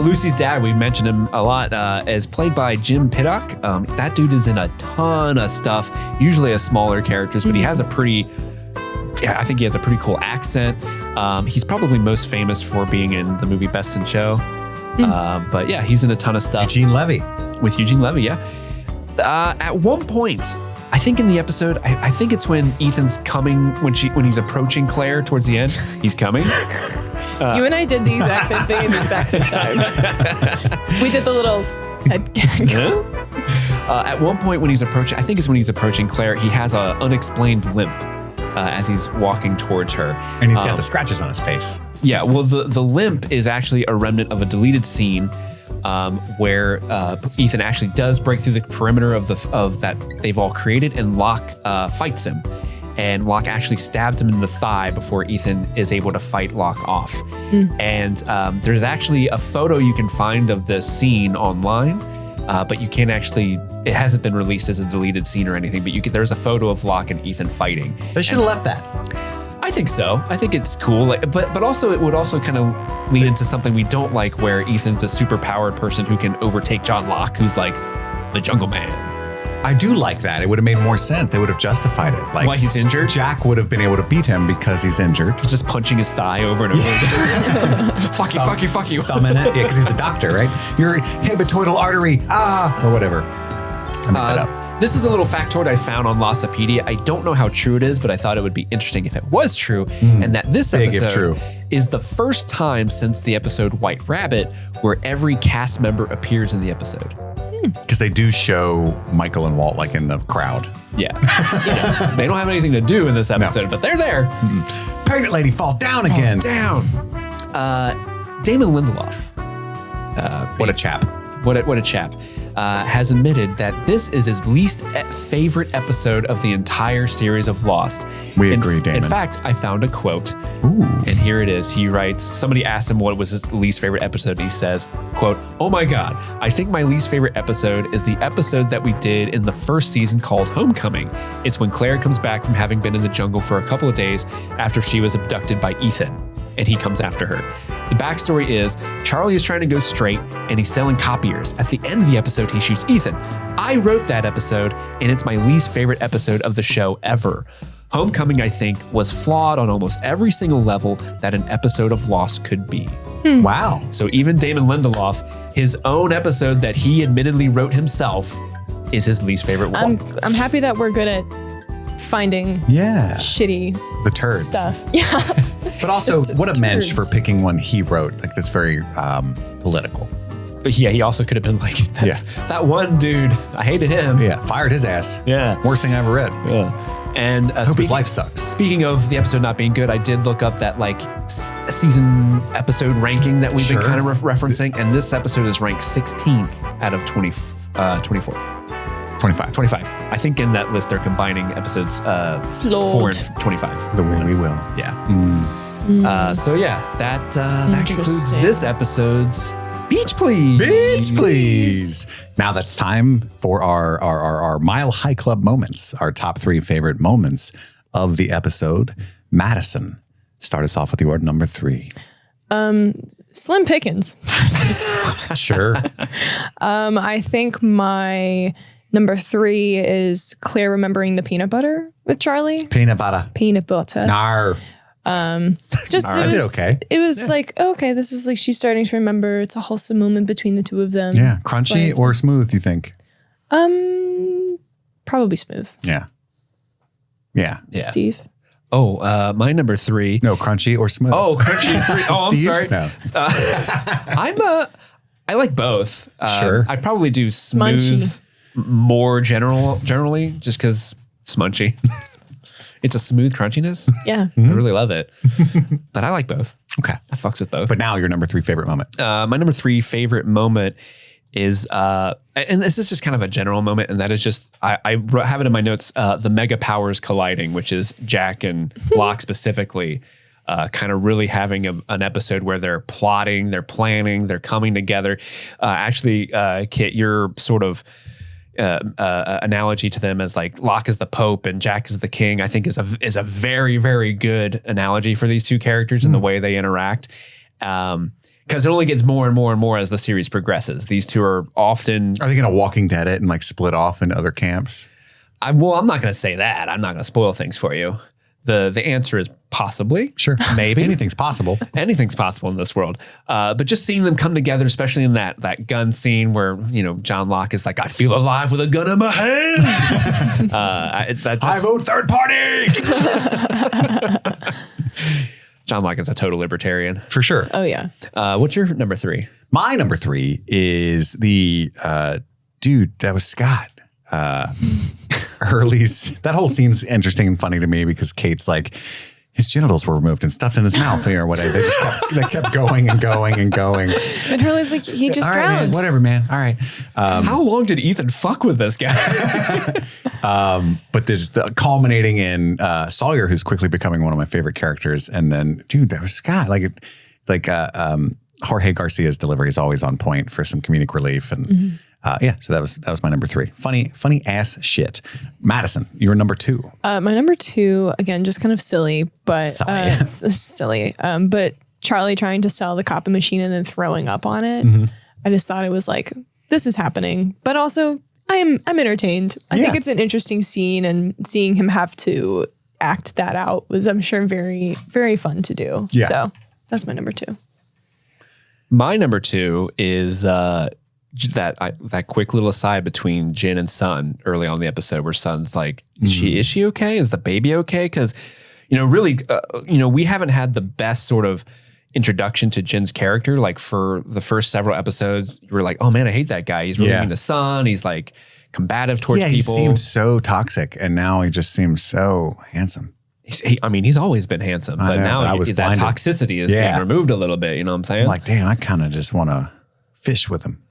Lucy's dad, we mentioned him a lot, is played by Jim Piddock. That dude is in a ton of stuff, usually as smaller characters, but he has I think he has a pretty cool accent. He's probably most famous for being in the movie Best in Show. But yeah, he's in a ton of stuff. Eugene Levy. With Eugene Levy, yeah. At one point, I think in the episode, I think it's when Ethan's coming, when he's approaching Claire towards the end, he's coming. You and I did the exact same thing at the exact same time. We did the little head gag. At one point when he's approaching, I think it's when he's approaching Claire, he has an unexplained limp as he's walking towards her. And he's got the scratches on his face. Yeah, well, the limp is actually a remnant of a deleted scene where Ethan actually does break through the perimeter of that they've all created, and Locke fights him. And Locke actually stabs him in the thigh before Ethan is able to fight Locke off. And there's actually a photo you can find of this scene online, but you can't actually, it hasn't been released as a deleted scene or anything, but there's a photo of Locke and Ethan fighting. They should have left that. I think so. I think it's cool. But also it would also kind of lead into something we don't like, where Ethan's a super powered person who can overtake John Locke, who's like the Jungle Man. I do like that. It would have made more sense. They would have justified it. Like, why he's injured? Jack would have been able to beat him because he's injured. He's just punching his thigh over and over again. Fuck you. Thumb in it. Yeah, because he's the doctor, right? Your hematoidal artery, or whatever. I made that up. This is a little factoid I found on Lostopedia. I don't know how true it is, but I thought it would be interesting if it was true. And that this episode is the first time since the episode White Rabbit where every cast member appears in the episode. Because they do show Michael and Walt like in the crowd. Yeah. They don't have anything to do in this episode, but they're there. Pregnant lady fall down again. Down. Damon Lindelof. What a chap. What a chap. Has admitted that this is his least favorite episode of the entire series of Lost. We agree, Damon. In fact, I found a quote, and here it is. He writes, somebody asked him what was his least favorite episode. He says, quote, "Oh my God, I think my least favorite episode is the episode that we did in the first season called Homecoming. It's when Claire comes back from having been in the jungle for a couple of days after she was abducted by Ethan, and he comes after her. The backstory is Charlie is trying to go straight and he's selling copiers. At the end of the episode, he shoots Ethan. I wrote that episode and it's my least favorite episode of the show ever. Homecoming, I think, was flawed on almost every single level that an episode of Lost could be." Wow. So even Damon Lindelof, his own episode that he admittedly wrote himself, is his least favorite one. I'm happy that we're good at finding shitty the turds stuff. Yeah. But also, what a mensch turds. for picking one he wrote. Like, that's very political. But yeah, he also could have been like, that one dude, I hated him. Yeah, fired his ass. Yeah. Worst thing I ever read. Yeah. And I hope his life sucks. Speaking of the episode not being good, I did look up that like season episode ranking that we've been kind of referencing, and this episode is ranked 16th out of 24. 25. I think in that list they're combining episodes 4 and 25. The way we will. Yeah. So yeah, that concludes this episode's Beach Please. Beach Please. Now that's time for our Mile High Club moments, our top 3 favorite moments of the episode. Madison, start us off with your number 3. Slim pickings. Sure. I think my number 3 is Claire remembering the peanut butter with Charlie. Peanut butter. Nar. Just I did okay. It was like, okay, this is like she's starting to remember. It's a wholesome moment between the two of them. Yeah. Crunchy or smooth, you think? Probably smooth. Yeah. Steve. Oh, my number 3. No, crunchy or smooth. Oh, crunchy 3. Oh, Steve? I'm sorry. No. I like both. Sure. I'd probably do smooth Smunchy. more generally, just because smunchy. It's a smooth crunchiness. Yeah. I really love it. But I like both. Okay. I fucks with both. But now your number 3 favorite moment. My number 3 favorite moment is, and this is just kind of a general moment, and that is just, I have it in my notes, the mega powers colliding, which is Jack and Locke specifically, kind of really having an episode where they're plotting, they're planning, they're coming together. Actually, Kit, your sort of analogy to them as like Locke is the Pope and Jack is the King, I think is a very, very good analogy for these two characters and the way they interact. Because it only gets more and more and more as the series progresses. These two are often... Are they going to Walking Dead it and like split off into other camps? I'm not going to say that. I'm not going to spoil things for you. The answer is possibly. Sure. Maybe. Anything's possible. Anything's possible in this world. But just seeing them come together, especially in that gun scene where, John Locke is like, I feel alive with a gun in my hand. I vote third party. John Locke is a total libertarian. For sure. Oh, yeah. What's your number 3? My number 3 is the dude that was Scott. Hurley's, that whole scene's interesting and funny to me because Kate's like, his genitals were removed and stuffed in his mouth or whatever. They kept going and going and going. And Hurley's like, he just all right, drowned. man, whatever, man. All right. How long did Ethan fuck with this guy? But there's the culminating in Sawyer, who's quickly becoming one of my favorite characters. And then, dude, that was Scott. Jorge Garcia's delivery is always on point for some comedic relief. And so that was my number 3. Funny ass shit. Madison, you're number 2. My number 2, again, just kind of silly, but silly. But Charlie trying to sell the copy machine and then throwing up on it. Mm-hmm. I just thought it was like, this is happening, but also I'm entertained. I think it's an interesting scene, and seeing him have to act that out was, I'm sure, very, very fun to do. Yeah. So that's my number 2. My number 2 is that quick little aside between Jin and Sun early on in the episode where Sun's like, is she okay? Is the baby okay? Because, really, we haven't had the best sort of introduction to Jin's character. Like for the first several episodes, you were like, oh man, I hate that guy. He's really mean to Sun. He's like combative towards people. He seems so toxic, and now he just seems so handsome. He's always been handsome, but now that toxicity is being removed a little bit. You know what I'm saying? I'm like, damn, I kind of just want to fish with him.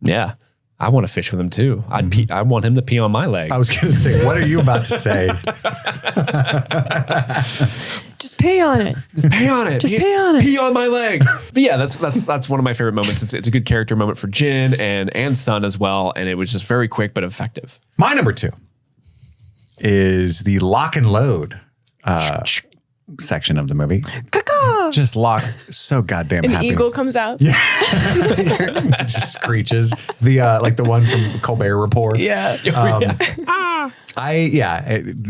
Yeah. I want to fish with him too. I want him to pee on my leg. I was going to say, what are you about to say? Just pee on it. Just pee on it. Just pee on it. Pee on my leg. But yeah, that's one of my favorite moments. It's a good character moment for Jin and Sun as well. And it was just very quick but effective. My number 2 is the lock and load section of the movie. Just Locke, so goddamn happy. An eagle comes out. Yeah. It just screeches. Like the one from Colbert Report. Yeah.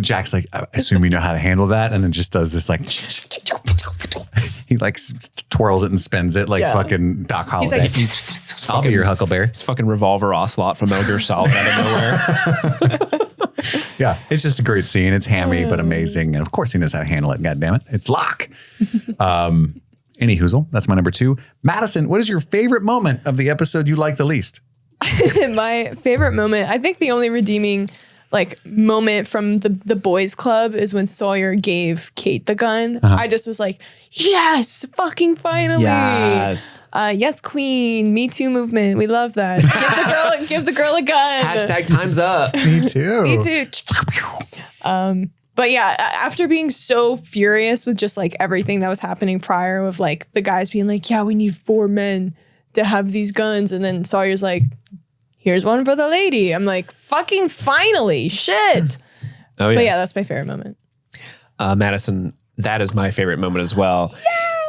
Jack's like, I assume you know how to handle that. And then just does this like, he like twirls it and spins it like fucking Doc Holliday. I'll be your Huckleberry. It's fucking Revolver Ocelot from Metal Gear Solid out of nowhere. Yeah, it's just a great scene. It's hammy, but amazing. And of course he knows how to handle it. God damn it. It's Locke. Any hoozle. That's my number 2. Madison, what is your favorite moment of the episode you like the least? My favorite moment, I think the only redeeming moment from the boys club is when Sawyer gave Kate the gun. I just was like, yes, fucking finally. Yes. Yes, queen. Me Too movement. We love that. Give the girl a gun. Hashtag time's up. Me too. Me too. But yeah, after being so furious with just like everything that was happening prior with like the guys being like, yeah, we need 4 men to have these guns. And then Sawyer's like, here's one for the lady. I'm like, fucking finally, shit. Oh, yeah. But yeah, that's my favorite moment. Madison, that is my favorite moment as well. Yay!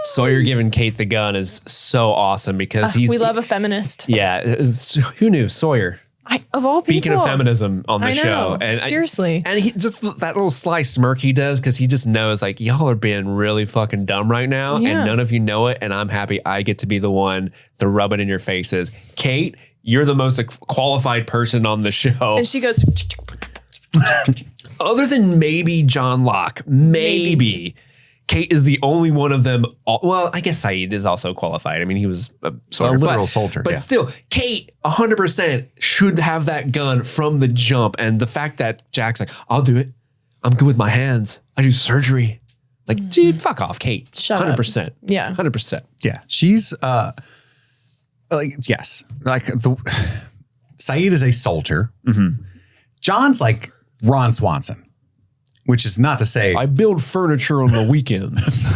Sawyer giving Kate the gun is so awesome because we love a feminist. Yeah. Who knew? Sawyer. Of all people. Speaking of feminism on the show. And seriously. And he just that little sly smirk he does because he just knows like y'all are being really fucking dumb right now and none of you know it. And I'm happy I get to be the one to rub it in your faces. Kate, you're the most qualified person on the show. And she goes. Other than maybe John Locke, maybe. Kate is the only one of them. Well, I guess Saeed is also qualified. I mean, he was a literal soldier. But still, Kate 100% should have that gun from the jump. And the fact that Jack's like, I'll do it. I'm good with my hands. I do surgery. Like, dude, fuck off, Kate. Shut 100%. Up. Yeah. 100%. Yeah. She's Saeed is a soldier. Mm-hmm. John's like Ron Swanson. Which is not to say I build furniture on the weekends.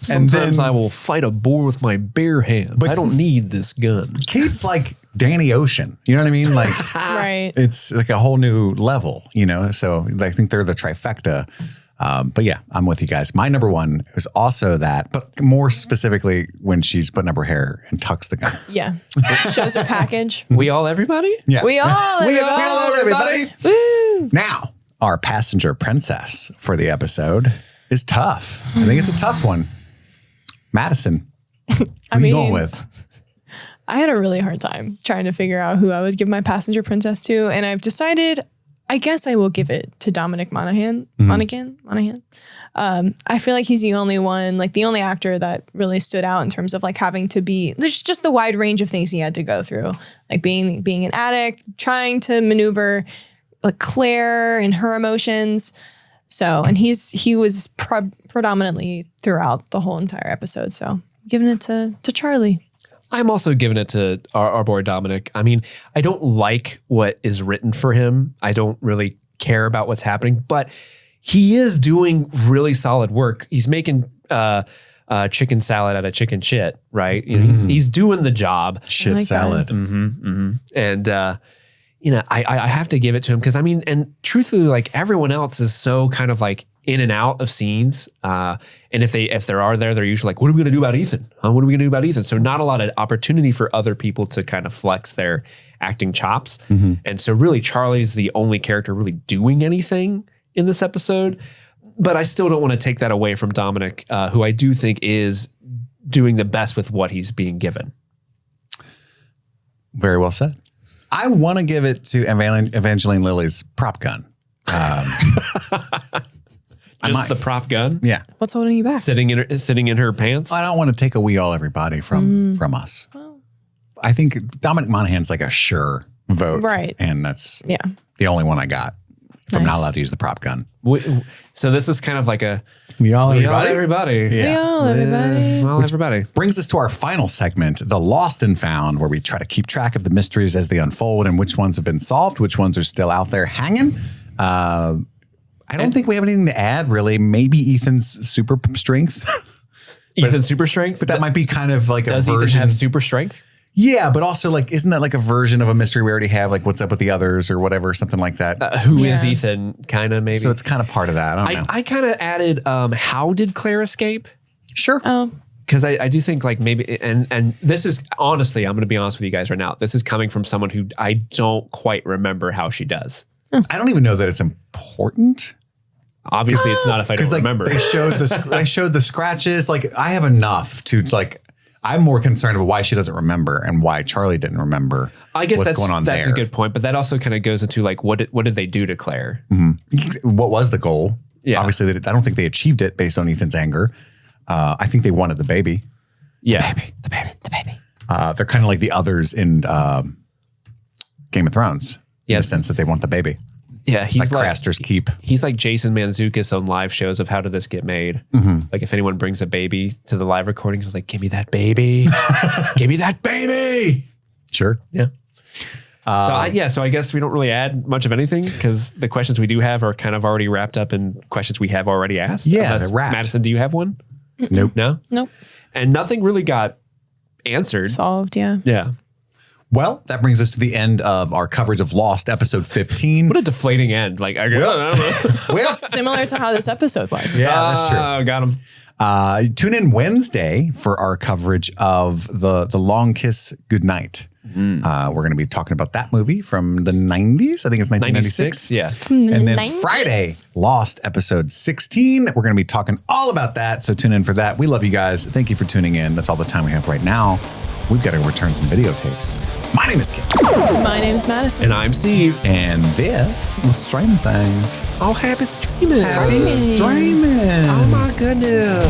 Sometimes I will fight a boar with my bare hands. But I don't need this gun. Kate's like Danny Ocean. You know what I mean? Like, right. It's like a whole new level, So I think they're the trifecta. But yeah, I'm with you guys. My number 1 is also that, but more specifically when she's putting up her hair and tucks the gun. Yeah. Shows her package. We all everybody? Yeah. We all everybody. Woo! Now, our passenger princess for the episode is tough. I think it's a tough one. Madison, who are you going with? I had a really hard time trying to figure out who I would give my passenger princess to. And I've decided, I guess I will give it to Dominic Monaghan. Monaghan. I feel like he's the only one, like the only actor that really stood out in terms of like having to be, there's just the wide range of things he had to go through. Like being an addict, trying to maneuver like Claire and her emotions. So, and he was predominantly throughout the whole entire episode. So I'm giving it to Charlie. I'm also giving it to our boy Dominic. I mean, I don't like what is written for him. I don't really care about what's happening, but he is doing really solid work. He's making chicken salad out of chicken shit, right? He's doing the job. Shit like salad. And I have to give it to him because I mean, and truthfully, like everyone else is so kind of like in and out of scenes. And if they're usually like, what are we going to do about Ethan? What are we going to do about Ethan? So not a lot of opportunity for other people to kind of flex their acting chops. Mm-hmm. And so really Charlie's the only character really doing anything in this episode. But I still don't want to take that away from Dominic, who I do think is doing the best with what he's being given. Very well said. I want to give it to Evangeline Lilly's prop gun. Just the prop gun? Yeah. What's holding you back? Sitting in her pants? I don't want to take away all everybody from us. Well, I think Dominic Monaghan's like a sure vote. Right. And that's the only one I got. If I'm not allowed to use the prop gun. So this is kind of like a We all everybody. Yeah. Everybody. Brings us to our final segment, the Lost and Found, where we try to keep track of the mysteries as they unfold and which ones have been solved, which ones are still out there hanging. I don't think we have anything to add, really. Maybe Ethan's super strength. Ethan's super strength? But that might be kind of like a version. Does Ethan have super strength? Yeah, but also like, isn't that like a version of a mystery we already have? Like what's up with the others or whatever, something like that. Who is Ethan? Kind of maybe. So it's kind of part of that. I don't know. I kind of added, how did Claire escape? Sure. Oh, because I do think like maybe, and this is honestly, I'm going to be honest with you guys right now. This is coming from someone who I don't quite remember how she does. I don't even know that it's important. Obviously, it's not if I don't remember. They showed the scratches. Like I have enough to like. I'm more concerned about why she doesn't remember and why Charlie didn't remember. I guess what's going on that's there. a good point, but that also kind of goes into like what did they do to Claire? Mm-hmm. What was the goal? Yeah, obviously, I don't think they achieved it based on Ethan's anger. I think they wanted the baby. Yeah, the baby. They're kind of like the others in Game of Thrones. In the sense that they want the baby. Yeah, he's like Craster's Keep. He's like Jason Mantzoukas on live shows of how did this get made. Mm-hmm. Like if anyone brings a baby to the live recordings, it's like, give me that baby. Give me that baby. Sure. Yeah. So I guess we don't really add much of anything because the questions we do have are kind of already wrapped up in questions we have already asked. Yeah, they're wrapped. Madison, do you have one? Nope. No? Nope. And nothing really got answered. Solved, yeah. Yeah. Well, that brings us to the end of our coverage of Lost episode 15. What a deflating end. Like, I don't know. Well, Similar to how this episode was. Yeah, that's true. Got him. Tune in Wednesday for our coverage of the Long Kiss Goodnight. We're going to be talking about that movie from the 90s. I think it's 1996. 96, yeah. And then 90s? Friday, Lost episode 16. We're going to be talking all about that. So tune in for that. We love you guys. Thank you for tuning in. That's all the time we have right now. We've got to return some videotapes. My name is Kit. My name is Madison. And I'm Steve. And this was Streaming Things. Oh, happy streaming. Happy streaming. Oh, my goodness.